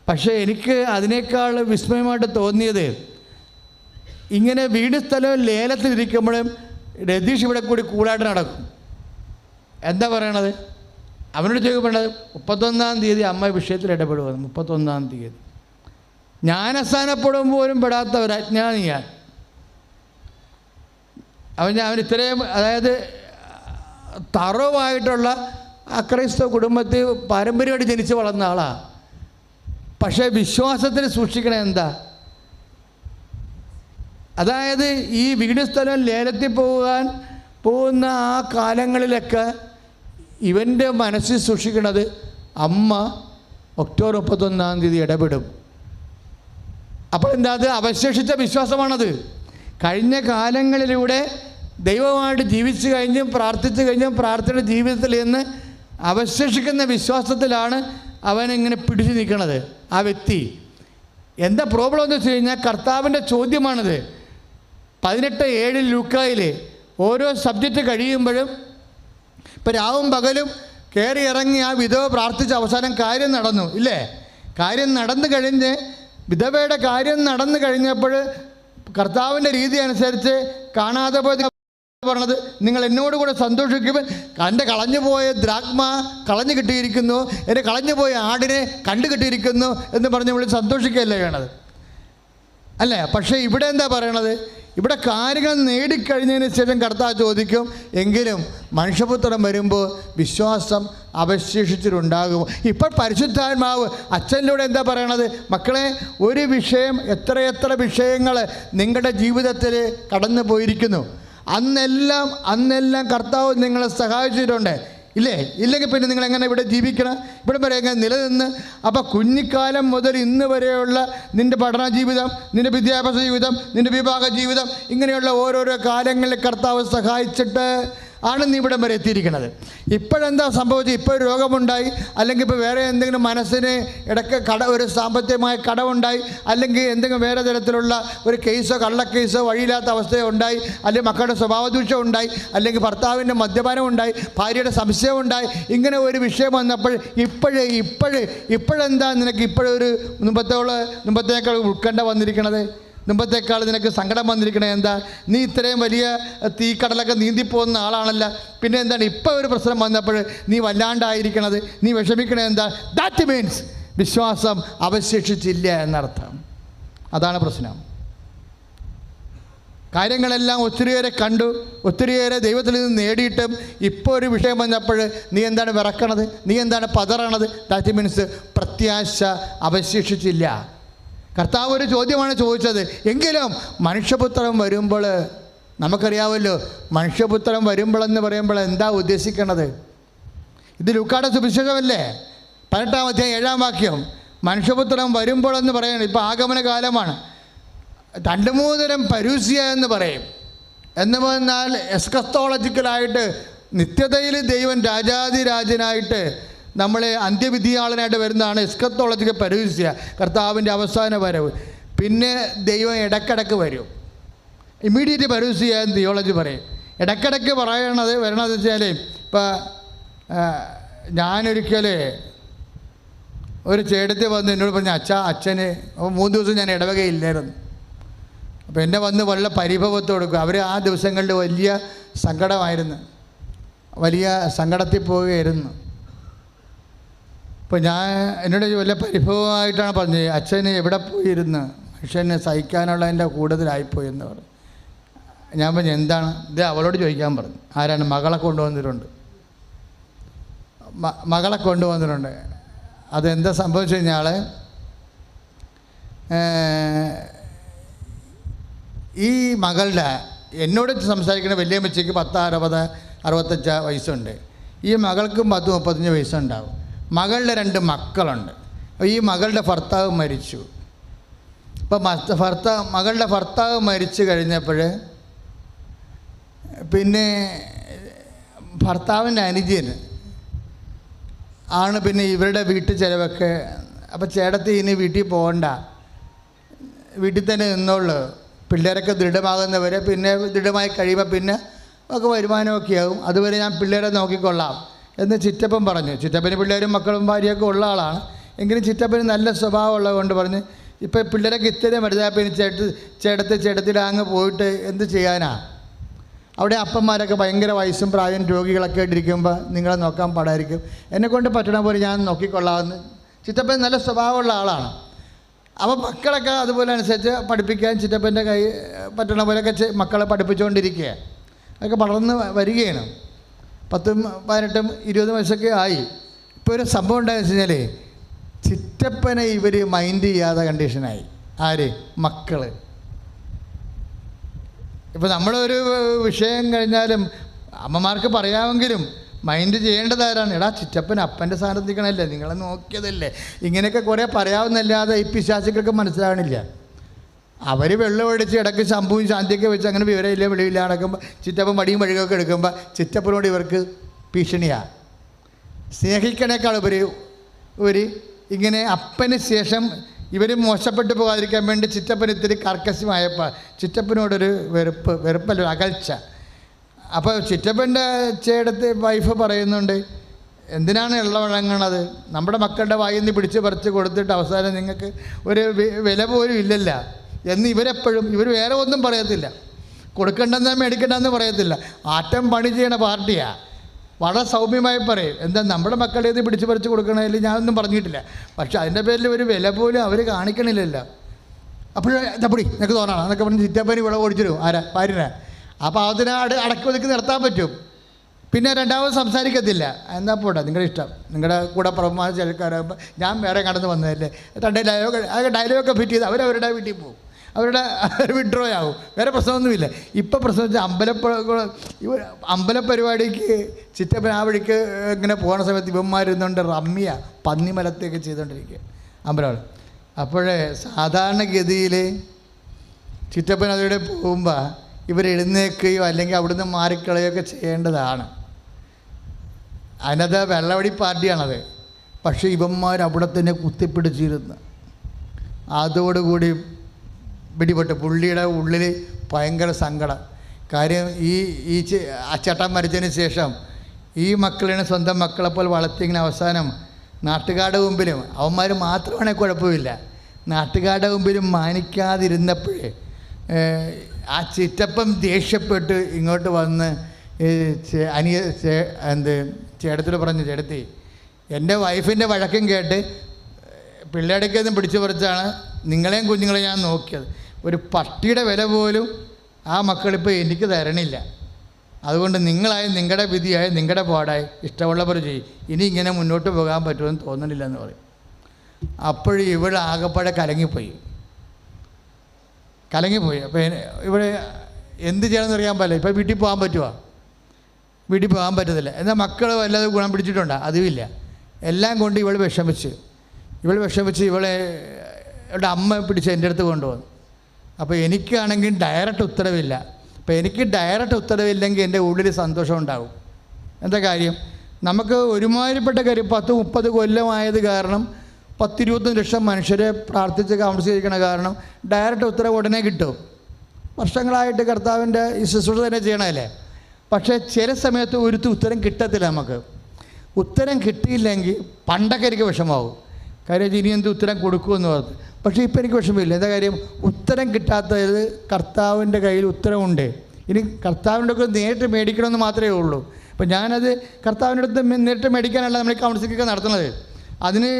പക്ഷേ എനിക്ക് അതിനേക്കാൾ വിസ്മയമായിട്ട് തോന്നിയത്, ഇങ്ങനെ വീട് സ്ഥലവും ലേലത്തിലിരിക്കുമ്പോഴും രതീഷ് ഇവിടെ കൂടി കൂളായിട്ട് നടക്കും. എന്താ പറയണത്? അവനോട് ചോദിക്കപ്പെടുന്നത് 31 അമ്മ വിഷയത്തിൽ ഇടപെടുമെന്ന്. 31 ഞാൻ അവസാനപ്പെടും പോലും പെടാത്ത ഒരു അജ്ഞാനിയാണ് അവൻ ഇത്രയും, അതായത് തറവായിട്ടുള്ള അക്രൈസ്തവ കുടുംബത്തിൽ പാരമ്പര്യമായിട്ട് ജനിച്ച് വളർന്ന ആളാണ്. പക്ഷേ വിശ്വാസത്തിന് സൂക്ഷിക്കണേ എന്താ? അതായത് ഈ വീട് സ്ഥലം ലേലത്തിൽ പോകുന്ന ആ കാലങ്ങളിലൊക്കെ ഇവൻ്റെ മനസ്സിൽ സൂക്ഷിക്കണത് അമ്മ ഒക്ടോബർ 31 ഇടപെടും. അപ്പോൾ എന്താ, അത് അവശേഷിച്ച വിശ്വാസമാണത്. കഴിഞ്ഞ കാലങ്ങളിലൂടെ ദൈവമായിട്ട് ജീവിച്ചു കഴിഞ്ഞും പ്രാർത്ഥിച്ചു കഴിഞ്ഞും പ്രാർത്ഥനയുടെ ജീവിതത്തിൽ നിന്ന് അവശേഷിക്കുന്ന വിശ്വാസത്തിലാണ് അവനിങ്ങനെ പിടിച്ചു നിൽക്കുന്നത് ആ വ്യക്തി. എന്താ പ്രോബ്ലം എന്ന് വെച്ച് കഴിഞ്ഞാൽ കർത്താവിൻ്റെ ചോദ്യമാണിത്. 18:7 ലൂക്കായിൽ ഓരോ സബ്ജക്റ്റ് കഴിയുമ്പോഴും ഇപ്പം രാവും പകലും കയറി ഇറങ്ങി ആ വിധവ പ്രാർത്ഥിച്ച അവസാനം കാര്യം നടന്നു ഇല്ലേ? കാര്യം നടന്നു കഴിഞ്ഞ് വിധവയുടെ കാര്യം നടന്നു കഴിഞ്ഞപ്പോൾ കർത്താവിൻ്റെ രീതി അനുസരിച്ച് കാണാതെ പോയത് പറഞ്ഞത്, നിങ്ങൾ എന്നോട് കൂടെ സന്തോഷിക്കുമ്പോൾ എൻ്റെ കളഞ്ഞുപോയ ദ്രാഗ്മ കളഞ്ഞു കിട്ടിയിരിക്കുന്നു, എൻ്റെ കളഞ്ഞുപോയ ആടിനെ കണ്ടു കിട്ടിയിരിക്കുന്നു എന്ന് പറഞ്ഞ് നമ്മൾ സന്തോഷിക്കുകയല്ലേ വേണത് അല്ലേ? പക്ഷേ ഇവിടെ എന്താ പറയണത്? ഇവിടെ കാര്യങ്ങൾ നേടിക്കഴിഞ്ഞതിന് ശേഷം കർത്താവ് ചോദിക്കും, എങ്കിലും മനുഷ്യപുത്രൻ വരുമ്പോൾ വിശ്വാസം അവശേഷിച്ചിട്ടുണ്ടാകുമോ? ഇപ്പോൾ പരിശുദ്ധാത്മാവ് അച്ഛനിലൂടെ എന്താ പറയണത്? മക്കളെ, ഒരു വിഷയം, എത്രയെത്ര വിഷയങ്ങൾ നിങ്ങളുടെ ജീവിതത്തിൽ കടന്നു പോയിരിക്കുന്നു. അന്നെല്ലാം കർത്താവ് നിങ്ങളെ സഹായിച്ചിട്ടുണ്ട് ഇല്ലേ? ഇല്ലെങ്കിൽ പിന്നെ നിങ്ങൾ എങ്ങനെ ഇവിടെ ജീവിക്കണം? ഇവിടെ വരെ എങ്ങനെ നിലനിന്ന്? അപ്പോൾ കുഞ്ഞിക്കാലം മുതൽ ഇന്ന് വരെയുള്ള നിൻ്റെ പഠന ജീവിതം, നിൻ്റെ വിദ്യാഭ്യാസ ജീവിതം, നിൻ്റെ വിവാഹ ജീവിതം, ഇങ്ങനെയുള്ള ഓരോരോ കാലങ്ങളിൽ കർത്താവ് സഹായിച്ചിട്ട് ആണ് നീ ഇവിടം വരെ എത്തിയിരിക്കുന്നത്. ഇപ്പോഴെന്താ സംഭവിച്ചത്? ഇപ്പോൾ രോഗമുണ്ടായി, അല്ലെങ്കിൽ ഇപ്പോൾ വേറെ എന്തെങ്കിലും മനസ്സിന് ഇടയ്ക്ക് ഒരു സാമ്പത്തികമായ കടമുണ്ടായി, അല്ലെങ്കിൽ എന്തെങ്കിലും വേറെ തരത്തിലുള്ള ഒരു കേസോ കള്ളക്കേസോ വഴിയില്ലാത്ത അവസ്ഥയോ ഉണ്ടായി, അല്ലെങ്കിൽ മക്കളുടെ സ്വഭാവദൂഷ്യം ഉണ്ടായി, അല്ലെങ്കിൽ ഭർത്താവിൻ്റെ മദ്യപാനം ഉണ്ടായി, ഭാര്യയുടെ സംശയം ഉണ്ടായി, ഇങ്ങനെ ഒരു വിഷയം വന്നപ്പോൾ ഇപ്പോഴെന്താ നിനക്ക് ഇപ്പോഴൊരു മുമ്പത്തേക്കാൾ ഉത്കണ്ഠ വന്നിരിക്കണത്? മുമ്പത്തേക്കാൾ നിനക്ക് സങ്കടം വന്നിരിക്കണത് എന്താ? നീ ഇത്രയും വലിയ തീക്കടലൊക്കെ നീന്തിപ്പോകുന്ന ആളാണല്ല, പിന്നെ എന്താണ് ഇപ്പോൾ ഒരു പ്രശ്നം വന്നപ്പോൾ നീ വല്ലാണ്ടായിരിക്കണത്, നീ വിഷമിക്കണത് എന്താ? ദാറ്റ് മീൻസ് വിശ്വാസം അവശേഷിച്ചില്ല എന്നർത്ഥം. അതാണ് പ്രശ്നം. കാര്യങ്ങളെല്ലാം ഒത്തിരിയേറെ കണ്ടു, ഒത്തിരിയേറെ ദൈവത്തിൽ നിന്ന് നേടിയിട്ടും ഇപ്പോൾ ഒരു വിഷയം വന്നപ്പോൾ നീ എന്താണ് വിറക്കണത്? നീ എന്താണ് പതറണത്? ദാറ്റ് മീൻസ് പ്രത്യാശ അവശേഷിച്ചില്ല. കർത്താവ് ഒരു ചോദ്യമാണ് ചോദിച്ചത്. എങ്കിലും മനുഷ്യപുത്രൻ വരുമ്പോൾ, നമുക്കറിയാമല്ലോ മനുഷ്യപുത്രൻ വരുമ്പോഴെന്ന് പറയുമ്പോൾ എന്താ ഉദ്ദേശിക്കണത്? ഇത് ലൂക്കായുടെ സുവിശേഷമല്ലേ? 18-ാം അധ്യായം 7-ാം വാക്യം. മനുഷ്യപുത്രൻ വരുമ്പോഴെന്ന് പറയുന്നത് ഇപ്പോൾ ആഗമന കാലമാണ്. 2-3 തരം പരൂസ്യ എന്ന് പറയും. എന്ന് പറഞ്ഞാൽ എസ്കത്തോളജിക്കലായിട്ട് നിത്യതയിൽ ദൈവം രാജാതിരാജനായിട്ട് നമ്മളെ അന്ത്യവിധിയാളനായിട്ട് വരുന്നതാണ് എസ്കത്തോളജിക്കൽ പരൂസ്യ, കർത്താവിൻ്റെ അവസാന വരവ്. പിന്നെ ദൈവം ഇടക്കിടക്ക് വരും, ഇമ്മീഡിയറ്റ് പരൂസ്യ എന്ന് തിയോളജി പറയും. ഇടക്കിടക്ക് വരണത് വെച്ചാൽ ഇപ്പം ഞാനൊരിക്കൽ ഒരു ചേട്ടത്തി വന്ന് എന്നോട് പറഞ്ഞു, അച്ഛന് 3 ദിവസം ഞാൻ ഇടവകയില്ലായിരുന്നു. അപ്പോൾ എന്നെ വന്ന് വളരെ പരിഭവത്ത് കൊടുക്കും. അവർ ആ ദിവസങ്ങളിൽ വലിയ സങ്കടമായിരുന്നു, വലിയ സങ്കടത്തിൽ പോവുകയായിരുന്നു. അപ്പോൾ എന്നോട് വലിയ പരിഭവമായിട്ടാണ് പറഞ്ഞത്, അച്ഛന് എവിടെ പോയിരുന്നു, മനുഷ്യനെ സഹിക്കാനുള്ളതിൻ്റെ കൂടുതലായിപ്പോയി എന്ന് പറഞ്ഞു. ഞാൻ പറഞ്ഞു എന്താണ്? ഇത് അവളോട് ചോദിക്കാൻ പറഞ്ഞു. ആരാണ്? മകളെ കൊണ്ടുവന്നിട്ടുണ്ട്. മകളെ കൊണ്ടുവന്നിട്ടുണ്ട്. അതെന്താ സംഭവിച്ചു കഴിഞ്ഞാൽ, ഈ മകളുടെ എന്നോട് സംസാരിക്കുന്ന വലിയമ്മച്ചിക്ക് 10, 60, 65 വയസ്സുണ്ട്. ഈ മകൾക്കും 10, 35 വയസ്സുണ്ടാവും. മകളുടെ 2 മക്കളുണ്ട്. ഈ മകളുടെ ഭർത്താവ് മരിച്ചു. അപ്പോൾ മകളുടെ ഭർത്താവ് മരിച്ചു കഴിഞ്ഞപ്പോൾ പിന്നെ ഭർത്താവിൻ്റെ അനുജന് ആണ് പിന്നെ ഇവരുടെ വീട്ടു ചിലവൊക്കെ. അപ്പോൾ ചേട്ടത്തി ഇനി വീട്ടിൽ പോകണ്ട, വീട്ടിൽ തന്നെ നിന്നോളൂ, പിള്ളേരൊക്കെ ദൃഢമാകുന്നവരെ, പിന്നെ ദൃഢമായി കഴിയുമ്പോൾ പിന്നെ ഒക്കെ വരുമാനമൊക്കെ ആവും, അതുവരെ ഞാൻ പിള്ളേരെ നോക്കിക്കൊള്ളാം എന്ന് ചിറ്റപ്പൻ പറഞ്ഞു. ചിറ്റപ്പന് പിള്ളേരും മക്കളും ഭാര്യയൊക്കെ ഉള്ള ആളാണ്. എങ്കിലും ചിറ്റപ്പന് നല്ല സ്വഭാവമുള്ളത് കൊണ്ട് പറഞ്ഞ് ഇപ്പോൾ പിള്ളേരൊക്കെ ഇത്രയും വലുതായപ്പോൾ ഇനി ചേട്ടത്തിയുടെ അങ്ങ് പോയിട്ട് എന്ത് ചെയ്യാനാ? അവിടെ അപ്പന്മാരൊക്കെ ഭയങ്കര വയസ്സും പ്രായം രോഗികളൊക്കെ ആയിട്ടിരിക്കുമ്പോൾ നിങ്ങളെ നോക്കാൻ പാടായിരിക്കും, എന്നെക്കൊണ്ട് പറ്റണ പോലെ ഞാൻ നോക്കിക്കൊള്ളാമെന്ന്. ചിറ്റപ്പൻ നല്ല സ്വഭാവമുള്ള ആളാണ്. അപ്പോൾ മക്കളൊക്കെ അതുപോലെ അനുസരിച്ച് പഠിപ്പിക്കാൻ ചിറ്റപ്പൻ്റെ കൈ പറ്റണ പോലെയൊക്കെ മക്കളെ പഠിപ്പിച്ചുകൊണ്ടിരിക്കുക. അതൊക്കെ വളർന്ന് വരികയാണ്. 10, 18, 20 വയസ്സൊക്കെ ആയി. ഇപ്പോൾ ഒരു സംഭവം ഉണ്ടായെന്ന് വെച്ച് കഴിഞ്ഞാൽ ചിറ്റപ്പനെ ഇവർ മൈൻഡ് ചെയ്യാതെ കണ്ടീഷനായി. ആര്? മക്കൾ. ഇപ്പോൾ നമ്മളൊരു വിഷയം കഴിഞ്ഞാലും അമ്മമാർക്ക് പറയാമെങ്കിലും മൈൻഡ് ചെയ്യേണ്ടതാരാണ്? എടാ ചിറ്റപ്പൻ അപ്പൻ്റെ സ്ഥാനത്ത് നിൽക്കണമല്ലേ, നിങ്ങളെ നോക്കിയതല്ലേ, ഇങ്ങനെയൊക്കെ കുറേ പറയാവുന്നല്ലാതെ ഈ പിശാചുക്കൾക്ക് മനസ്സിലാവണില്ല. അവർ വെള്ളം ഒഴിച്ച് ഇടയ്ക്ക് ശമ്പുവും ശാന്തിയൊക്കെ വെച്ച് അങ്ങനെ വിവരമില്ല വെളിയില്ല നടക്കുമ്പോൾ ചിറ്റപ്പൻ മടിയും വഴികൊക്കെ എടുക്കുമ്പോൾ ചിറ്റപ്പനോട് ഇവർക്ക് ഭീഷണിയാണ്. സ്നേഹിക്കണേക്കാൾ ഒരു ഇങ്ങനെ അപ്പന് ശേഷം ഇവർ മോശപ്പെട്ടു പോകാതിരിക്കാൻ വേണ്ടി ചിറ്റപ്പൻ ഇത്തിരി കർക്കശമായപ്പോൾ ചിറ്റപ്പനോടൊരു വെറുപ്പല്ല, അകൽച്ച. അപ്പോൾ ചിറ്റപ്പൻ്റെ ചേട്ടത്തെ വൈഫ് പറയുന്നുണ്ട്, എന്തിനാണ് വഴങ്ങണത്? നമ്മുടെ മക്കളുടെ വായിൽ നിന്ന് പിടിച്ച് പറിച്ച് കൊടുത്തിട്ട് അവസാനം നിങ്ങൾക്ക് ഒരു വില പോലും ഇല്ലല്ല എന്ന് ഇവരെപ്പോഴും വേറെ ഒന്നും പറയത്തില്ല, കൊടുക്കണ്ടെന്ന് മേടിക്കണ്ടെന്ന് പറയത്തില്ല. ആറ്റം പണി ചെയ്യണ പാർട്ടിയാണ്. വളരെ സൗമ്യമായി പറയും, എന്താ നമ്മുടെ മക്കളുടെ ഇത് പിടിച്ച് പറിച്ച് കൊടുക്കണതിൽ ഞാനൊന്നും പറഞ്ഞിട്ടില്ല, പക്ഷെ അതിൻ്റെ പേരിൽ ഒരു വില പോലും അവർ കാണിക്കണില്ലല്ലോ. അപ്പോഴേ തപ്പടി നിനക്ക് തോന്നണം എന്നൊക്കെ പറഞ്ഞ് ചിറ്റപ്പനി വിളവ് ഓടിച്ചിരും ആരാ ഭാര്യനെ. അപ്പോൾ അതിനെ അടക്കി ഒതുക്കി നിർത്താൻ പറ്റും. പിന്നെ രണ്ടാമത് സംസാരിക്കത്തില്ല. എന്നാൽ പോട്ടെ, നിങ്ങളുടെ ഇഷ്ടം, നിങ്ങളുടെ കൂടെ പുറമാ ചിലക്കാരാകുമ്പോൾ ഞാൻ വേറെ കടന്ന് വന്നതല്ലേ, രണ്ട് ഡയലോഗൊക്കെ ഫിറ്റ് ചെയ്ത് അവരവരുടെ വീട്ടിൽ പോകും, അവരുടെ വിഡ്രോ ആവും, വേറെ പ്രശ്നമൊന്നുമില്ല. ഇപ്പം പ്രശ്നം വെച്ചാൽ അമ്പലപ്പരിപാടിക്ക് ചിറ്റപ്പൻ ആ വഴിക്ക് ഇങ്ങനെ പോകുന്ന സമയത്ത് ഇവന്മാരുന്നുണ്ട് റമ്മിയ പന്നിമലത്തെയൊക്കെ ചെയ്തുകൊണ്ടിരിക്കുക അമ്പലങ്ങൾ. അപ്പോഴേ സാധാരണഗതിയിൽ ചിറ്റപ്പൻ അതിലൂടെ പോകുമ്പോൾ ഇവർ എഴുന്നേൽക്കുകയോ അല്ലെങ്കിൽ അവിടുന്ന് മാറിക്കളയുകയൊക്കെ ചെയ്യേണ്ടതാണ്. അതിനകത്ത് വെള്ളവടി പാർട്ടിയാണത്. പക്ഷേ ഇവന്മാർ അവിടെ തന്നെ കുത്തിപ്പിടിച്ചിരുന്നു. അതോടുകൂടി പിടിപെട്ട് പുള്ളിയുടെ ഉള്ളിൽ ഭയങ്കര സങ്കടം. കാര്യം ഈ ചേട്ടൻ മരിച്ചതിന് ശേഷം ഈ മക്കളിനെ സ്വന്തം മക്കളെപ്പോലെ വളർത്തിങ്ങനെ അവസാനം നാട്ടുകാരുടെ മുമ്പിലും അവന്മാർ മാത്രമാണെങ്കിൽ കുഴപ്പമില്ല, നാട്ടുകാരുടെ മുമ്പിലും മാനിക്കാതിരുന്നപ്പോഴേ ആ ചിറ്റപ്പം ദേഷ്യപ്പെട്ട് ഇങ്ങോട്ട് വന്ന് ചേട്ടത്തിൽ പറഞ്ഞു, ചേട്ടത്തി എൻ്റെ വൈഫിൻ്റെ വഴക്കും കേട്ട് പിള്ളേടേക്കൊന്നും പിടിച്ചു പറിച്ചാണ് നിങ്ങളെയും കുഞ്ഞുങ്ങളെയും ഞാൻ നോക്കിയത്. ഒരു പട്ടിയുടെ വില പോലും ആ മക്കളിപ്പോൾ എനിക്ക് തരണില്ല. അതുകൊണ്ട് നിങ്ങളായി നിങ്ങളുടെ വിധിയായി നിങ്ങളുടെ പാടായി ഇഷ്ടമുള്ളവർ ചെയ്യും, ഇനി ഇങ്ങനെ മുന്നോട്ട് പോകാൻ പറ്റുമെന്ന് തോന്നുന്നില്ല എന്ന് പറയും. അപ്പോഴും ഇവിടെ ആകപ്പാടെ കലങ്ങിപ്പോയി. അപ്പോൾ ഇവിടെ എന്ത് ചെയ്യണമെന്ന് അറിയാൻ പാടില്ല. ഇപ്പോൾ വീട്ടിൽ പോകാൻ പറ്റുമോ? വീട്ടിൽ പോകാൻ പറ്റത്തില്ല. എന്നാൽ മക്കൾ വല്ലാതെ ഗുണം പിടിച്ചിട്ടുണ്ടോ? അതുമില്ല. എല്ലാം കൊണ്ട് ഇവൾ വിഷമിച്ച് ഇവളെ ഇവിടെ അമ്മ പിടിച്ച് എൻ്റെ അടുത്ത് കൊണ്ടുവന്നു. അപ്പോൾ എനിക്കാണെങ്കിൽ ഡയറക്റ്റ് ഉത്തരവില്ല. അപ്പോൾ എനിക്ക് ഡയറക്റ്റ് ഉത്തരവില്ലെങ്കിൽ എൻ്റെ ഉള്ളിൽ സന്തോഷം ഉണ്ടാകും. എന്താ കാര്യം? നമുക്ക് ഒരുമാതിരിപ്പെട്ട കാര്യം 10-30 കൊല്ലമായത് കാരണം 10-25 ലക്ഷം മനുഷ്യരെ പ്രാർത്ഥിച്ച് താമസിച്ചിരിക്കണ കാരണം ഡയറക്റ്റ് ഉത്തരവ് ഉടനെ കിട്ടും. വർഷങ്ങളായിട്ട് കർത്താവിൻ്റെ ഈ ശുശ്രൂഷ തന്നെ ചെയ്യണമല്ലേ. പക്ഷേ ചില സമയത്ത് ഉത്തരം കിട്ടത്തില്ല. നമുക്ക് ഉത്തരം കിട്ടിയില്ലെങ്കിൽ പണ്ടൊക്കെ എനിക്ക് വിഷമാവും. കാര്യം ഇനി എന്ത് ഉത്തരം കൊടുക്കുമെന്ന് പറഞ്ഞു. പക്ഷേ ഇപ്പം എനിക്ക് വിഷമമില്ല. എന്താ കാര്യം? ഉത്തരം കിട്ടാത്തത് കർത്താവിൻ്റെ കയ്യിൽ ഉത്തരവുണ്ട്. ഇനി കർത്താവിൻ്റെ ഒക്കെ നേരിട്ട് മേടിക്കണമെന്ന് മാത്രമേ ഉള്ളൂ. അപ്പം ഞാനത് കർത്താവിൻ്റെ അടുത്ത് നേരിട്ട് മേടിക്കാനല്ല നമ്മൾ ഈ കൗൺസിലിംഗ് നടത്തുന്നത്. അതിന്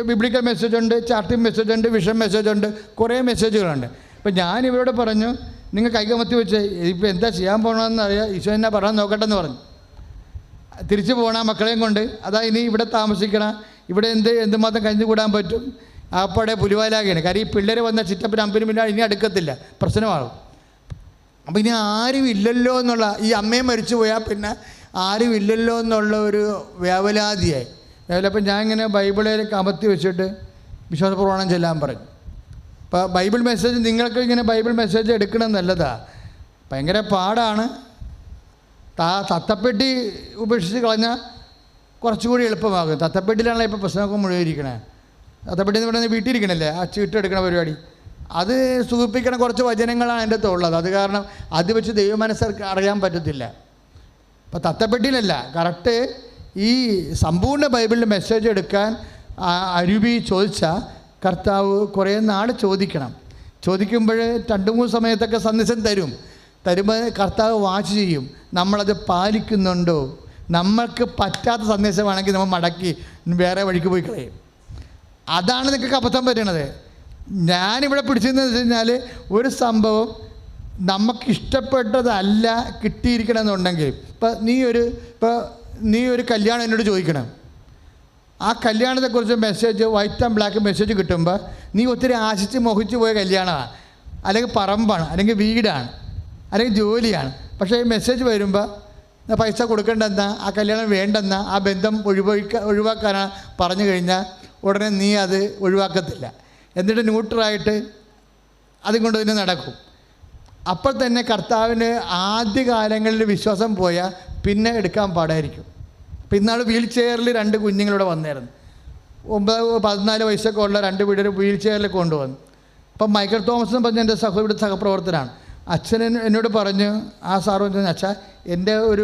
ബിബ്ലിക്കൽ മെസ്സേജുണ്ട്, ചാർട്ടിംഗ് മെസ്സേജുണ്ട്, വിഷൻ മെസ്സേജുണ്ട്, കുറേ മെസ്സേജുകളുണ്ട്. അപ്പം ഞാനിവരോട് പറഞ്ഞു, നിങ്ങൾ കൈകമത്തി വെച്ച് ഇപ്പോൾ എന്താ ചെയ്യാൻ പോകണമെന്ന് അറിയാം, ഈശോ എന്നാ പറയാൻ നോക്കട്ടെ എന്ന് പറഞ്ഞു. തിരിച്ചു പോകണം മക്കളെയും കൊണ്ട്. അതാ ഇനി ഇവിടെ താമസിക്കണം, ഇവിടെ എന്തുമാത്രം കഴിഞ്ഞു കൂടാൻ പറ്റും. അപ്പോടെ പുലിവാലാകയാണ്. കാര്യം ഈ പിള്ളേർ വന്ന ചിറ്റപ്പനും അമ്പനും പിന്നെ ഇനി അടുക്കത്തില്ല, പ്രശ്നമാകും. അപ്പം ഇനി ആരും ഇല്ലല്ലോ എന്നുള്ള, ഈ അമ്മയും മരിച്ചു പോയാൽ പിന്നെ ആരും ഇല്ലല്ലോ എന്നുള്ള ഒരു വേവലാതിയായി. അപ്പം ഞാൻ ഇങ്ങനെ ബൈബിളിൽ കമത്തി വെച്ചിട്ട് വിശ്വാസ പ്രമാണം ചെല്ലാൻ പറഞ്ഞു. അപ്പോൾ ബൈബിൾ മെസ്സേജ് നിങ്ങൾക്ക് ഇങ്ങനെ ബൈബിൾ മെസ്സേജ് എടുക്കണം നല്ലതാണ്. ഭയങ്കര പാടാണ്. തത്തപ്പെട്ടി ഉപേക്ഷിച്ച് കളഞ്ഞാൽ കുറച്ചുകൂടി എളുപ്പമാകും. തത്തപ്പെട്ടിയിലാണല്ലോ ഇപ്പോൾ പ്രശ്നമൊക്കെ മുഴുവൻ ഇരിക്കണേ. തത്തപ്പെട്ടി എന്ന് പറയുന്നത് വീട്ടിലിരിക്കണല്ലേ, ആ ചീട്ടെടുക്കണ പരിപാടി. അത് സൂചിപ്പിക്കണ കുറച്ച് വചനങ്ങളാണ് എൻ്റെ അടുത്തുള്ളത്. അത് കാരണം അത് വെച്ച് ദൈവമനസ്സ് അറിയാൻ പറ്റത്തില്ല. അപ്പോൾ തത്തപ്പെട്ടിയിലല്ല, കറക്റ്റ് ഈ സമ്പൂർണ്ണ ബൈബിളിൻ്റെ മെസ്സേജ് എടുക്കാൻ അരുവി ചോദിച്ചാൽ കർത്താവ് കുറേ നാൾ ചോദിക്കണം. ചോദിക്കുമ്പോൾ 2-3 സമയത്തൊക്കെ സന്ദേശം തരുമ്പോൾ കർത്താവ് വാച്ച് ചെയ്യും, നമ്മളത് പാലിക്കുന്നുണ്ടോ. നമ്മൾക്ക് പറ്റാത്ത സന്ദേശമാണെങ്കിൽ നമ്മൾ മടക്കി വേറെ വഴിക്ക് പോയി കളയും. അതാണ് നിങ്ങൾക്ക് അബദ്ധം പറ്റണത്. ഞാനിവിടെ പിടിച്ചതെന്ന് വെച്ച് കഴിഞ്ഞാൽ ഒരു സംഭവം നമുക്കിഷ്ടപ്പെട്ടതല്ല കിട്ടിയിരിക്കണമെന്നുണ്ടെങ്കിൽ, നീ ഒരു കല്യാണം എന്നോട് ചോദിക്കണം. ആ കല്യാണത്തെക്കുറിച്ച് message white and black message കിട്ടുമ്പോൾ നീ ഒത്തിരി ആശിച്ച് മോഹിച്ച് പോയ കല്യാണമാണ്, അല്ലെങ്കിൽ പറമ്പാണ്, അല്ലെങ്കിൽ വീടാണ്, അല്ലെങ്കിൽ ജോലിയാണ്. പക്ഷേ ഈ മെസ്സേജ് വരുമ്പോൾ പൈസ കൊടുക്കേണ്ടെന്ന, ആ കല്യാണം വേണ്ടെന്ന, ആ ബന്ധം ഒഴിവാക്കാനാണ് പറഞ്ഞു കഴിഞ്ഞാൽ ഉടനെ നീ അത് ഒഴിവാക്കത്തില്ല. എന്നിട്ട് ന്യൂട്രലായിട്ട് അതുകൊണ്ട് തന്നെ നടക്കും. അപ്പോൾ തന്നെ കർത്താവിന് ആദ്യകാലങ്ങളിൽ വിശ്വാസം പോയാൽ പിന്നെ എടുക്കാൻ പാടായിരിക്കും. അപ്പോൾ ഇന്നാൾ വീൽ ചെയറിൽ 2 കുഞ്ഞുങ്ങളിവിടെ വന്നായിരുന്നു. 14 വയസ്സൊക്കെ ഉള്ള 2 വീട് വീൽ ചെയറിൽ കൊണ്ടുവന്നു. അപ്പം മൈക്കൽ തോമസ് എന്ന് പറഞ്ഞ എൻ്റെ സഹപ്രവർത്തനാണ്. അച്ഛൻ എന്നോട് പറഞ്ഞു, ആ സാറ് പറഞ്ഞു, അച്ഛാ എൻ്റെ ഒരു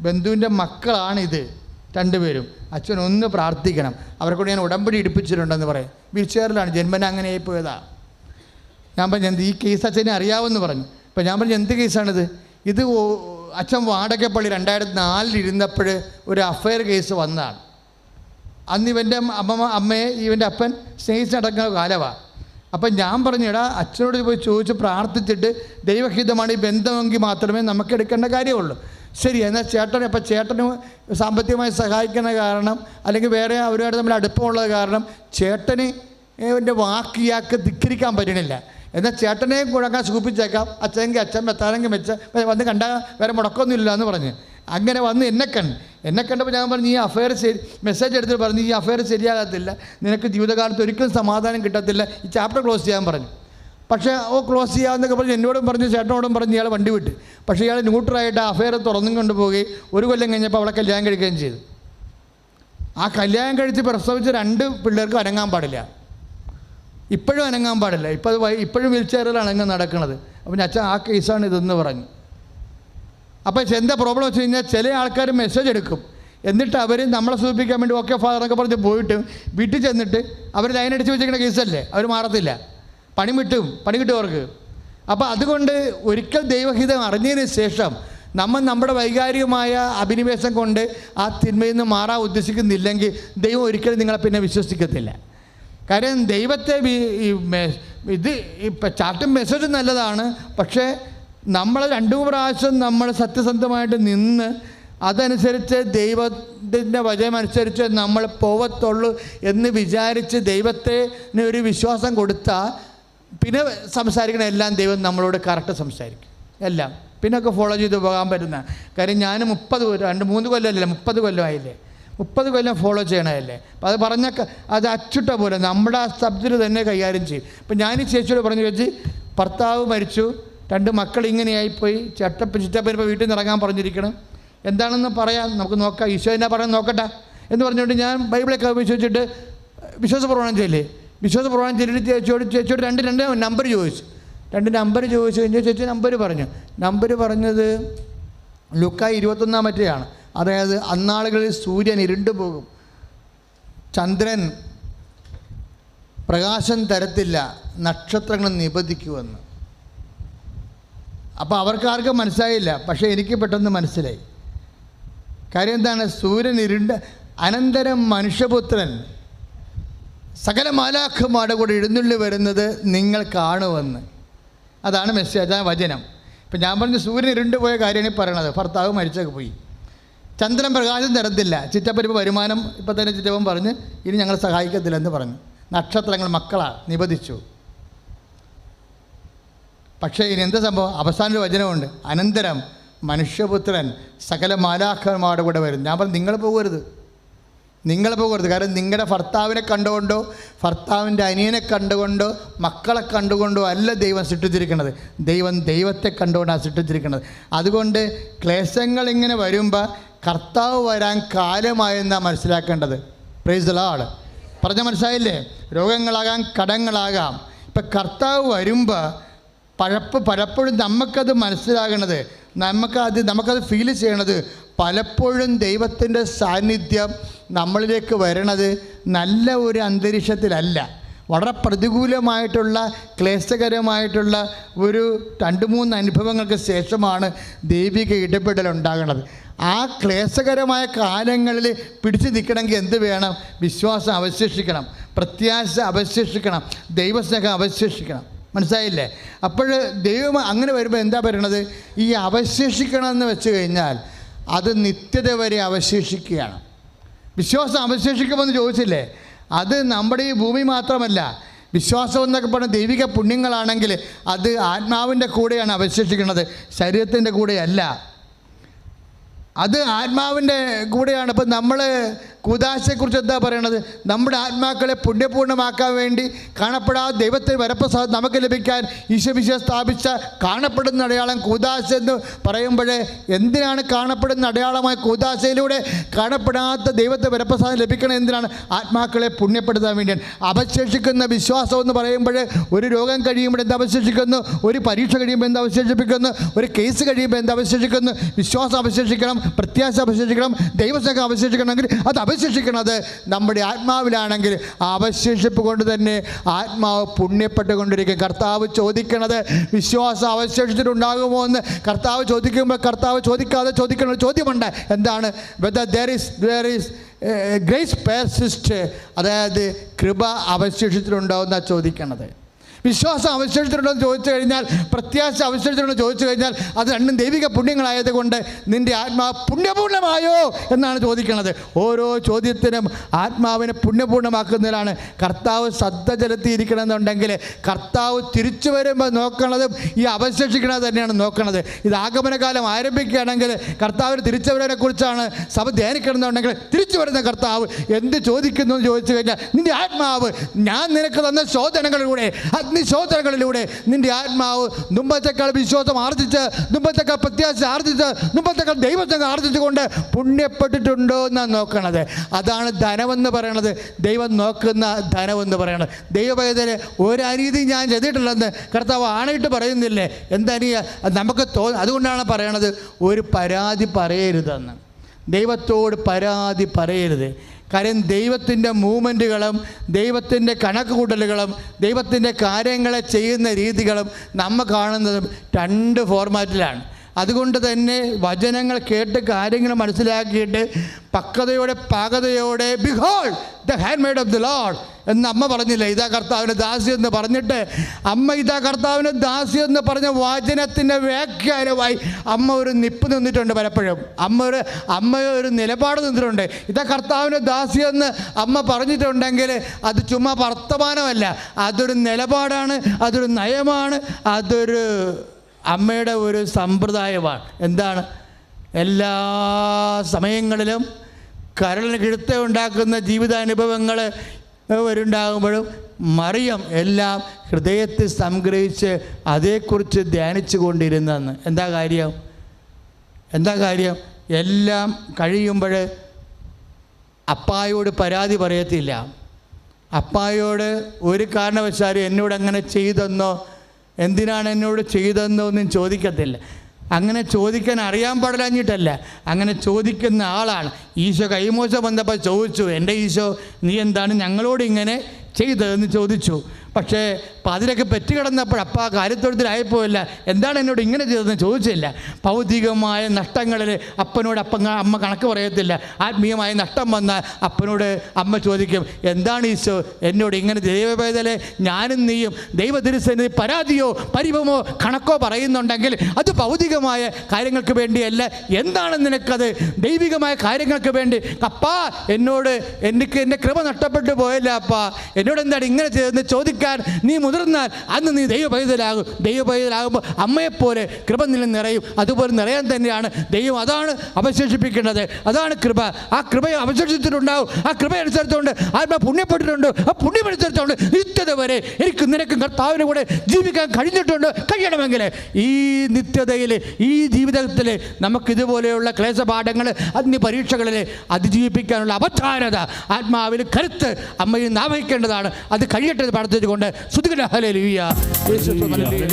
ബന്ധുവിൻ്റെ മക്കളാണിത് 2 പേരും, അച്ഛൻ ഒന്ന് പ്രാർത്ഥിക്കണം, അവരെ കൂടെ ഞാൻ ഉടമ്പടി എടുപ്പിച്ചിട്ടുണ്ടെന്ന് പറയും. വീൽ ചെയറിലാണ്, ജന്മന അങ്ങനെ ആയിപ്പോയതാ. ഞാൻ പറഞ്ഞു, എന്ത് ഈ കേസ് അച്ഛനെ അറിയാമെന്ന് പറഞ്ഞു. അപ്പോൾ ഞാൻ പറഞ്ഞു, എന്ത് കേസാണിത്? ഇത് അച്ഛൻ വാടകപ്പള്ളി 2004 ഇരുന്നപ്പോൾ ഒരു അഫയർ കേസ് വന്നതാണ്. അന്ന് ഇവൻ്റെ അമ്മയെ ഇവൻ്റെ അപ്പൻ സ്നേഹിച്ച് നടക്കുന്ന കാലമാണ്. അപ്പം ഞാൻ പറഞ്ഞു, എടാ അച്ഛനോട് പോയി ചോദിച്ച് പ്രാർത്ഥിച്ചിട്ട് ദൈവഹിതമാണ് ഈ ബന്ധമെങ്കിൽ മാത്രമേ നമുക്ക് എടുക്കേണ്ട കാര്യമുള്ളൂ. ശരി, എന്നാൽ അപ്പം ചേട്ടന് സാമ്പത്തികമായി സഹായിക്കുന്ന കാരണം അല്ലെങ്കിൽ വേറെ അവരോട് തമ്മിൽ അടുപ്പമുള്ളത് കാരണം ചേട്ടന് എൻ്റെ വാക്ക് ഇയാൾക്ക് ധിക്കരിക്കാൻ പറ്റണില്ല. എന്നാൽ ചേട്ടനെയും കൂടെ സൂപ്പിച്ചേക്കാം, അച്ഛനെങ്കിൽ അച്ഛൻ വെത്താനെങ്കിൽ വന്ന് കണ്ടാൽ വേറെ മുടക്കമൊന്നുമില്ല എന്ന് പറഞ്ഞ് അങ്ങനെ വന്ന് എന്നെ കണ്ടപ്പോൾ ഞാൻ പറഞ്ഞു, ഈ അഫയർ മെസ്സേജ് എടുത്തിട്ട് പറഞ്ഞു, ഈ അഫയർ ശരിയാകത്തില്ല, നിനക്ക് ജീവിതകാലത്ത് ഒരിക്കലും സമാധാനം കിട്ടത്തില്ല, ഈ ചാപ്റ്റർ ക്ലോസ് ചെയ്യാൻ പറഞ്ഞു. പക്ഷേ ക്ലോസ് ചെയ്യാമെന്നൊക്കെ പറഞ്ഞ് എന്നോടും പറഞ്ഞു, ചേട്ടനോടും പറഞ്ഞ് ഇയാൾ വണ്ടി വിട്ട്. പക്ഷേ ഇയാൾ ന്യൂട്രലായിട്ട് ആ അഫയർ തുറന്നും കൊണ്ടുപോവുകയും 1 കൊല്ലം കഴിഞ്ഞപ്പോൾ അവളെ കല്യാണം കഴിക്കുകയും ചെയ്തു. ആ കല്യാണം കഴിച്ച് പ്രസവിച്ച 2 പിള്ളേർക്കും അനങ്ങാൻ പാടില്ല, ഇപ്പോഴും അനങ്ങാൻ പാടില്ല. ഇപ്പോഴും വീൽ ചെയറിലാണ് അങ്ങ് നടക്കുന്നത്. അപ്പം അച്ഛൻ ആ കേസാണ് ഇതെന്ന് പറഞ്ഞു. അപ്പോൾ എന്താ പ്രോബ്ലം വെച്ച് കഴിഞ്ഞാൽ, ചില ആൾക്കാർ മെസ്സേജ് എടുക്കും, എന്നിട്ട് അവർ നമ്മളെ സൂചിപ്പിക്കാൻ വേണ്ടി ഓക്കെ ഫാദർ എന്നൊക്കെ പറഞ്ഞ് പോയിട്ട് വീട്ടിൽ ചെന്നിട്ട് അവർ ലൈനടിച്ച് വെച്ചിരിക്കുന്ന കേസല്ലേ, അവർ മാറത്തില്ല, പണി കിട്ടും അവർക്ക്. അപ്പോൾ അതുകൊണ്ട് ഒരിക്കൽ ദൈവഹിതം അറിഞ്ഞതിന് ശേഷം നമ്മുടെ വൈകാരികമായ അഭിനിവേശം കൊണ്ട് ആ തിന്മയിൽ നിന്ന് മാറാൻ ഉദ്ദേശിക്കുന്നില്ലെങ്കിൽ ദൈവം ഒരിക്കലും നിങ്ങളെ പിന്നെ വിശ്വസിക്കത്തില്ല. കാര്യം ദൈവത്തെ ഇപ്പം ചാട്ടും മെസ്സേജ് നല്ലതാണ്, പക്ഷേ നമ്മൾ 2 പ്രാവശ്യം നമ്മൾ സത്യസന്ധമായിട്ട് നിന്ന് അതനുസരിച്ച് ദൈവത്തിൻ്റെ വചനമനുസരിച്ച് നമ്മൾ പോവത്തുള്ളൂ എന്ന് വിചാരിച്ച് ദൈവത്തിന് ഒരു വിശ്വാസം കൊടുത്താൽ പിന്നെ സംസാരിക്കണ എല്ലാം ദൈവം നമ്മളോട് കറക്റ്റ് സംസാരിക്കും, എല്ലാം പിന്നൊക്കെ ഫോളോ ചെയ്ത് പോകാൻ പറ്റുന്ന കാര്യം. ഞാൻ 3 കൊല്ലമല്ലേ, 30 കൊല്ലമായില്ലേ, 30 കൊല്ലം ഫോളോ ചെയ്യണമല്ലേ. അപ്പോൾ അത് പറഞ്ഞൊക്കെ അത് അച്ചുട്ട പോലെ നമ്മുടെ ആ സബ്ജക്റ്റ് തന്നെ കൈകാര്യം ചെയ്യും. ഇപ്പം ഞാൻ ഈ ചേച്ചിയോട് പറഞ്ഞു വെച്ച്, ഭർത്താവ് മരിച്ചു, 2 മക്കൾ ഇങ്ങനെയായിപ്പോയി, ചിറ്റപ്പനിപ്പോൾ വീട്ടിൽ നിന്ന് ഇറങ്ങാൻ പറഞ്ഞിരിക്കണം, എന്താണെന്ന് പറയാം, നമുക്ക് നോക്കാം, ഈശോ എന്നാ പറയാൻ നോക്കട്ടെ എന്ന് പറഞ്ഞുകൊണ്ട് ഞാൻ ബൈബിളൊക്കെ വിശ്വസിച്ചിട്ട് വിശ്വാസപ്രമാണം ചൊല്ലിയിട്ട് ചേച്ചിയോട് 2 നമ്പർ ചോദിച്ചു. 2 നമ്പർ ചോദിച്ചു കഴിഞ്ഞാൽ ചേച്ചി നമ്പർ പറഞ്ഞത് ലൂക്കാ 21 അതായത് അന്നാളുകളിൽ സൂര്യൻ ഇരുണ്ടു പോകും, ചന്ദ്രൻ പ്രകാശം തരത്തില്ല, നക്ഷത്രങ്ങൾ നിബന്ധിക്കുമെന്ന്. അപ്പോൾ അവർക്കാർക്കും മനസ്സിലായില്ല, പക്ഷേ എനിക്ക് പെട്ടെന്ന് മനസ്സിലായി. കാര്യം എന്താണ്? സൂര്യൻ അനന്തരം മനുഷ്യപുത്രൻ സകല മാലാഖമാരുടെ കൂടെ എഴുന്നള്ളി വരുന്നത് നിങ്ങൾ കാണുമെന്ന്. അതാണ് മെസ്സേജ്, അതാണ് വചനം. ഇപ്പം ഞാൻ പറഞ്ഞു സൂര്യൻ ഇരുണ്ടുപോയ കാര്യമാണ് ഈ പറയണത്. ഭർത്താവ് മരിച്ചൊക്കെ പോയി, ചന്ദ്രൻ പ്രകാശം തരത്തില്ല, ചിറ്റപ്പരിപ്പ് വരുമാനം ഇപ്പം തന്നെ ചിറ്റപ്പൻ പറഞ്ഞ് ഇനി ഞങ്ങൾ സഹായിക്കത്തില്ലെന്ന് പറഞ്ഞു. നക്ഷത്രങ്ങൾ മക്കളാ നിബന്ധിച്ചു. പക്ഷേ ഇനി എന്ത് സംഭവം? അവസാനൊരു വചനമുണ്ട്, അനന്തരം മനുഷ്യപുത്രൻ സകല മാലാഖമാരുടെ കൂടെ വരും. ഞാൻ പറഞ്ഞു നിങ്ങൾ പോകരുത്. കാരണം നിങ്ങളുടെ ഭർത്താവിനെ കണ്ടുകൊണ്ടോ ഭർത്താവിൻ്റെ അനിയനെ കണ്ടുകൊണ്ടോ മക്കളെ കണ്ടുകൊണ്ടോ അല്ല ദൈവം സൃഷ്ടിച്ചിരിക്കുന്നത്, ദൈവത്തെ കണ്ടുകൊണ്ടാണ് സൃഷ്ടിച്ചിരിക്കുന്നത്. അതുകൊണ്ട് ക്ലേശങ്ങൾ ഇങ്ങനെ വരുമ്പോൾ കർത്താവ് വരാൻ കാലമായെന്നാണ് മനസ്സിലാക്കേണ്ടത്. Praise the Lord. പറഞ്ഞ മനസ്സിലായില്ലേ? രോഗങ്ങളാകാം, കടങ്ങളാകാം. ഇപ്പം കർത്താവ് വരുമ്പോൾ പലപ്പോഴും നമുക്കത് മനസ്സിലാകണത്, നമുക്കത് ഫീൽ ചെയ്യണത്, പലപ്പോഴും ദൈവത്തിൻ്റെ സാന്നിധ്യം നമ്മളിലേക്ക് വരണത് നല്ല ഒരു അന്തരീക്ഷത്തിലല്ല, വളരെ പ്രതികൂലമായിട്ടുള്ള ക്ലേശകരമായിട്ടുള്ള ഒരു 2-3 അനുഭവങ്ങൾക്ക് ശേഷമാണ് ദൈവിക ഇടപെടലുണ്ടാകുന്നത്. ആ ക്ലേശകരമായ കാലങ്ങളിൽ പിടിച്ചു നിൽക്കണമെങ്കിൽ എന്ത് വേണം? വിശ്വാസം അവശേഷിക്കണം, പ്രത്യാശ അവശേഷിക്കണം, ദൈവസ്നേഹം അവശേഷിക്കണം. മനസ്സിലായില്ലേ? അപ്പോൾ ദൈവം അങ്ങനെ വരുമ്പോൾ എന്താ പറയണത്? ഈ അവശേഷിക്കണമെന്ന് വെച്ച് കഴിഞ്ഞാൽ അത് നിത്യത വരെ അവശേഷിക്കുകയാണ്. വിശ്വാസം അവശേഷിക്കുമെന്ന് ചോദിച്ചില്ലേ? അത് നമ്മുടെ ഈ ഭൂമി മാത്രമല്ല, വിശ്വാസം എന്നൊക്കെ പറഞ്ഞ ദൈവിക പുണ്യങ്ങളാണെങ്കിൽ അത് ആത്മാവിൻ്റെ കൂടെയാണ് അവശേഷിക്കുന്നത്, ശരീരത്തിൻ്റെ കൂടെയല്ല. അത് ആത്മാവിൻ്റെ കൂടെയാണ്. ഇപ്പം നമ്മൾ കൂദാശയെക്കുറിച്ച് എന്താ പറയണത്? നമ്മുടെ ആത്മാക്കളെ പുണ്യപൂർണ്ണമാക്കാൻ വേണ്ടി കാണപ്പെടാതെ ദൈവത്തിന് വരപ്രസാദം നമുക്ക് ലഭിക്കാൻ ഈശോമിശിഹാ സ്ഥാപിച്ച കാണപ്പെടുന്ന അടയാളം കൂദാശ എന്ന് പറയുമ്പോഴേ, എന്തിനാണ് കാണപ്പെടുന്ന അടയാളമായ കൂദാശയിലൂടെ കാണപ്പെടാത്ത ദൈവത്തെ വരപ്രസാദം ലഭിക്കണം? എന്തിനാണ്? ആത്മാക്കളെ പുണ്യപ്പെടുത്താൻ വേണ്ടിയാണ്. അവശേഷിക്കുന്ന വിശ്വാസം എന്ന് പറയുമ്പോൾ, ഒരു രോഗം കഴിയുമ്പോൾ എന്ത് അവശേഷിക്കുന്നു? ഒരു പരീക്ഷ കഴിയുമ്പോൾ എന്ത് അവശേഷിപ്പിക്കുന്നു? ഒരു കേസ് കഴിയുമ്പോൾ എന്ത് അവശേഷിക്കുന്നു? വിശ്വാസം അവശേഷിക്കണം, പ്രത്യാശ അവശേഷിക്കണം, ദൈവസ്നേഹം അവശേഷിക്കണമെങ്കിൽ അത് അവശേഷിക്കണത് നമ്മുടെ ആത്മാവിലാണെങ്കിൽ ആ അവശേഷിപ്പ് കൊണ്ട് തന്നെ ആത്മാവ് പുണ്യപ്പെട്ടുകൊണ്ടിരിക്കും. കർത്താവ് ചോദിക്കണത് വിശ്വാസം അവശേഷിച്ചിട്ടുണ്ടാകുമോ എന്ന് കർത്താവ് ചോദിക്കുമ്പോൾ, കർത്താവ് ചോദിക്കാതെ ചോദിക്കുന്ന ഒരു ചോദ്യമുണ്ട്. എന്താണ്? Whether there is grace persist, അതായത് കൃപ അവശേഷിച്ചിട്ടുണ്ടോ എന്നാണ് ചോദിക്കണത്. വിശ്വാസം അവശേഷിച്ചിട്ടുണ്ടോ എന്ന് ചോദിച്ചു കഴിഞ്ഞാൽ, പ്രത്യാശ അവശേഷിച്ചിട്ടുണ്ടോ എന്ന് ചോദിച്ചു കഴിഞ്ഞാൽ, അത് രണ്ടും ദൈവിക പുണ്യങ്ങളായതുകൊണ്ട് നിൻ്റെ ആത്മാവ് പുണ്യപൂർണ്ണമായോ എന്നാണ് ചോദിക്കുന്നത്. ഓരോ ചോദ്യത്തിനും ആത്മാവിനെ പുണ്യപൂർണ്ണമാക്കുന്നതിലാണ് കർത്താവ് ശ്രദ്ധ ചെലുത്തിയിരിക്കണമെന്നുണ്ടെങ്കിൽ, കർത്താവ് തിരിച്ചു വരുമ്പോൾ നോക്കണതും ഈ അവശേഷിക്കണത് തന്നെയാണ് നോക്കണത്. ഇത് ആഗമനകാലം ആരംഭിക്കുകയാണെങ്കിൽ കർത്താവിന് തിരിച്ചു വരുന്നതിനെക്കുറിച്ചാണ് സഭ ധ്യാനിക്കണമെന്നുണ്ടെങ്കിൽ, തിരിച്ചു വരുന്ന കർത്താവ് എന്ത് ചോദിക്കുന്നു എന്ന് ചോദിച്ചു കഴിഞ്ഞാൽ, നിൻ്റെ ആത്മാവ് ഞാൻ നിനക്ക് തന്ന ശോധനകളിലൂടെ, അഗ്നിശോധനകളിലൂടെ നിൻ്റെ ആത്മാവ് മുമ്പത്തേക്കാൾ വിശ്വാസം ആർജിച്ച്, മുമ്പത്തേക്കാൾ പ്രത്യാശ ആർജിച്ച്, മുമ്പത്തേക്കാൾ ദൈവത്തെ ആർജിച്ചുകൊണ്ട് പുണ്യപ്പെട്ടിട്ടുണ്ടോ എന്നാണ് നോക്കണത്. അതാണ് ധനമെന്ന് പറയണത്, ദൈവം നോക്കുന്ന ധനമെന്ന് പറയണത്. ദൈവപൈതല് ഒരനീതി ഞാൻ ചെയ്തിട്ടില്ലെന്ന് കർത്താവ് ആണയിട്ട് പറയുന്നില്ലേ? എന്തനീയ നമുക്ക് അതുകൊണ്ടാണ് പറയണത്, ഒരു പരാതി പറയരുതെന്ന്. ദൈവത്തോട് പരാതി പറയരുത്. കാര്യം ദൈവത്തിൻ്റെ മൂവ്മെൻറ്റുകളും ദൈവത്തിൻ്റെ കണക്ക് കൂട്ടലുകളും ദൈവത്തിൻ്റെ കാര്യങ്ങളെ ചെയ്യുന്ന രീതികളും നമ്മൾ കാണുന്നതും രണ്ട് ഫോർമാറ്റിലാണ്. അതുകൊണ്ട് തന്നെ വചനങ്ങൾ കേട്ട് കാര്യങ്ങൾ മനസ്സിലാക്കിയിട്ട് പക്വതയോടെ പാകതയോടെ, behold the handmaid of the Lord എന്ന് അമ്മ പറഞ്ഞില്ല, ഇതാ കർത്താവിൻ്റെ ദാസി എന്ന് പറഞ്ഞിട്ട്, അമ്മ ഇതാ കർത്താവിൻ്റെ ദാസി എന്ന് പറഞ്ഞ വചനത്തിൻ്റെ വ്യാഖ്യാനമായി അമ്മ ഒരു നിപ്പ് നിന്നിട്ടുണ്ട്. പലപ്പോഴും അമ്മ ഒരു നിലപാട് നിന്നിട്ടുണ്ട്. ഇതാ കർത്താവിൻ്റെ ദാസി എന്ന് അമ്മ പറഞ്ഞിട്ടുണ്ടെങ്കിൽ അത് ചുമ്മാ വർത്തമാനമല്ല, അതൊരു നിലപാടാണ്, അതൊരു നയമാണ്, അതൊരു അമ്മയുടെ ഒരു സമ്പ്രദായമാണ്. എന്താണ്? എല്ലാ സമയങ്ങളിലും കരളിന് കിഴുത്ത ഉണ്ടാക്കുന്ന ജീവിതാനുഭവങ്ങൾ വരുണ്ടാകുമ്പോഴും മറിയം എല്ലാം ഹൃദയത്തിൽ സംഗ്രഹിച്ച് അതേക്കുറിച്ച് ധ്യാനിച്ചു കൊണ്ടിരുന്നെന്ന്. എന്താ കാര്യം? എല്ലാം കഴിയുമ്പോൾ അപ്പായോട് പരാതി പറയത്തില്ല. അപ്പായോട് ഒരു കാരണവശാലും എന്നോട് അങ്ങനെ ചെയ്തെന്നോ, എന്തിനാണ് എന്നോട് ചെയ്തതെന്നോ ഒന്നും ചോദിക്കത്തില്ല. അങ്ങനെ ചോദിക്കാൻ അറിയാൻ പാടില്ലാഞ്ഞിട്ടല്ല, അങ്ങനെ ചോദിക്കുന്ന ആളാണ്. ഈശോ കൈമോശം വന്നപ്പോൾ ചോദിച്ചു, എൻ്റെ ഈശോ നീ എന്താണ് ഞങ്ങളോട് ഇങ്ങനെ ചെയ്തതെന്ന് ചോദിച്ചു. പക്ഷേ അതിലൊക്കെ പെറ്റുകിടന്നപ്പോൾ അപ്പ കാര്യത്തൊഴുത്തിലായപ്പോയില്ല, എന്താണ് എന്നോട് ഇങ്ങനെ ചെയ്തതെന്ന് ചോദിച്ചില്ല. ഭൗതികമായ നഷ്ടങ്ങളിൽ അപ്പനോട് അമ്മ കണക്ക് പറയത്തില്ല. ആത്മീയമായ നഷ്ടം വന്നാൽ അപ്പനോട് അമ്മ ചോദിക്കും, എന്താണ് ഈശോ എന്നോട് ഇങ്ങനെ? ദൈവവേദന ഞാനും നീയും ദൈവതിരുസന്നിധി പരാതിയോ പരിഭവമോ കണക്കോ പറയുന്നുണ്ടെങ്കിൽ അത് ഭൗതികമായ കാര്യങ്ങൾക്ക് വേണ്ടിയല്ല. എന്താണ് നിനക്കത്? ദൈവികമായ കാര്യങ്ങൾക്ക് വേണ്ടി. അപ്പാ എന്നോട് എൻ്റെ കൃപ നഷ്ടപ്പെട്ടു പോയല്ല അപ്പാ, എന്നോട് എന്താണ് ഇങ്ങനെ ചെയ്തതെന്ന് ചോദിക്കാൻ നീ മുതിർന്നാൽ അന്ന് നീ ദൈവപൈതലാകും. ദൈവപൈതലാകുമ്പോൾ അമ്മയെപ്പോലെ കൃപ നിന്നിൽ നിറയും. അതുപോലെ നിറയാൻ തന്നെയാണ് ദൈവം. അതാണ് അവശേഷിപ്പിക്കേണ്ടത്, അതാണ് കൃപ. ആ കൃപയെ അവശേഷിച്ചിട്ടുണ്ടാവും. ആ കൃപ അനുസരിച്ചുകൊണ്ട് ആത്മാ പുണ്യപ്പെട്ടിട്ടുണ്ട്. ആ പുണ്യമനുസരിച്ചുകൊണ്ട് നിത്യത വരെ എനിക്ക് നിനക്കും കർത്താവിനെ കൂടെ ജീവിക്കാൻ കഴിയണമെങ്കിൽ ഈ നിത്യതയിൽ, ഈ ജീവിതത്തിൽ നമുക്കിതുപോലെയുള്ള ക്ലേശപാഠങ്ങൾ, അഗ്നി പരീക്ഷകളിൽ അതിജീവിപ്പിക്കാനുള്ള അവധാനത, ആത്മാവിൽ കരുത്ത് അമ്മയിൽ നാവഹിക്കേണ്ടതാണ്. അത് കഴിയട്ടെ പ്രാർത്ഥിച്ചുകൊണ്ട് സ്തുതിക്കട്ടെ. ഹല്ലേലൂയ. യേശുവേ.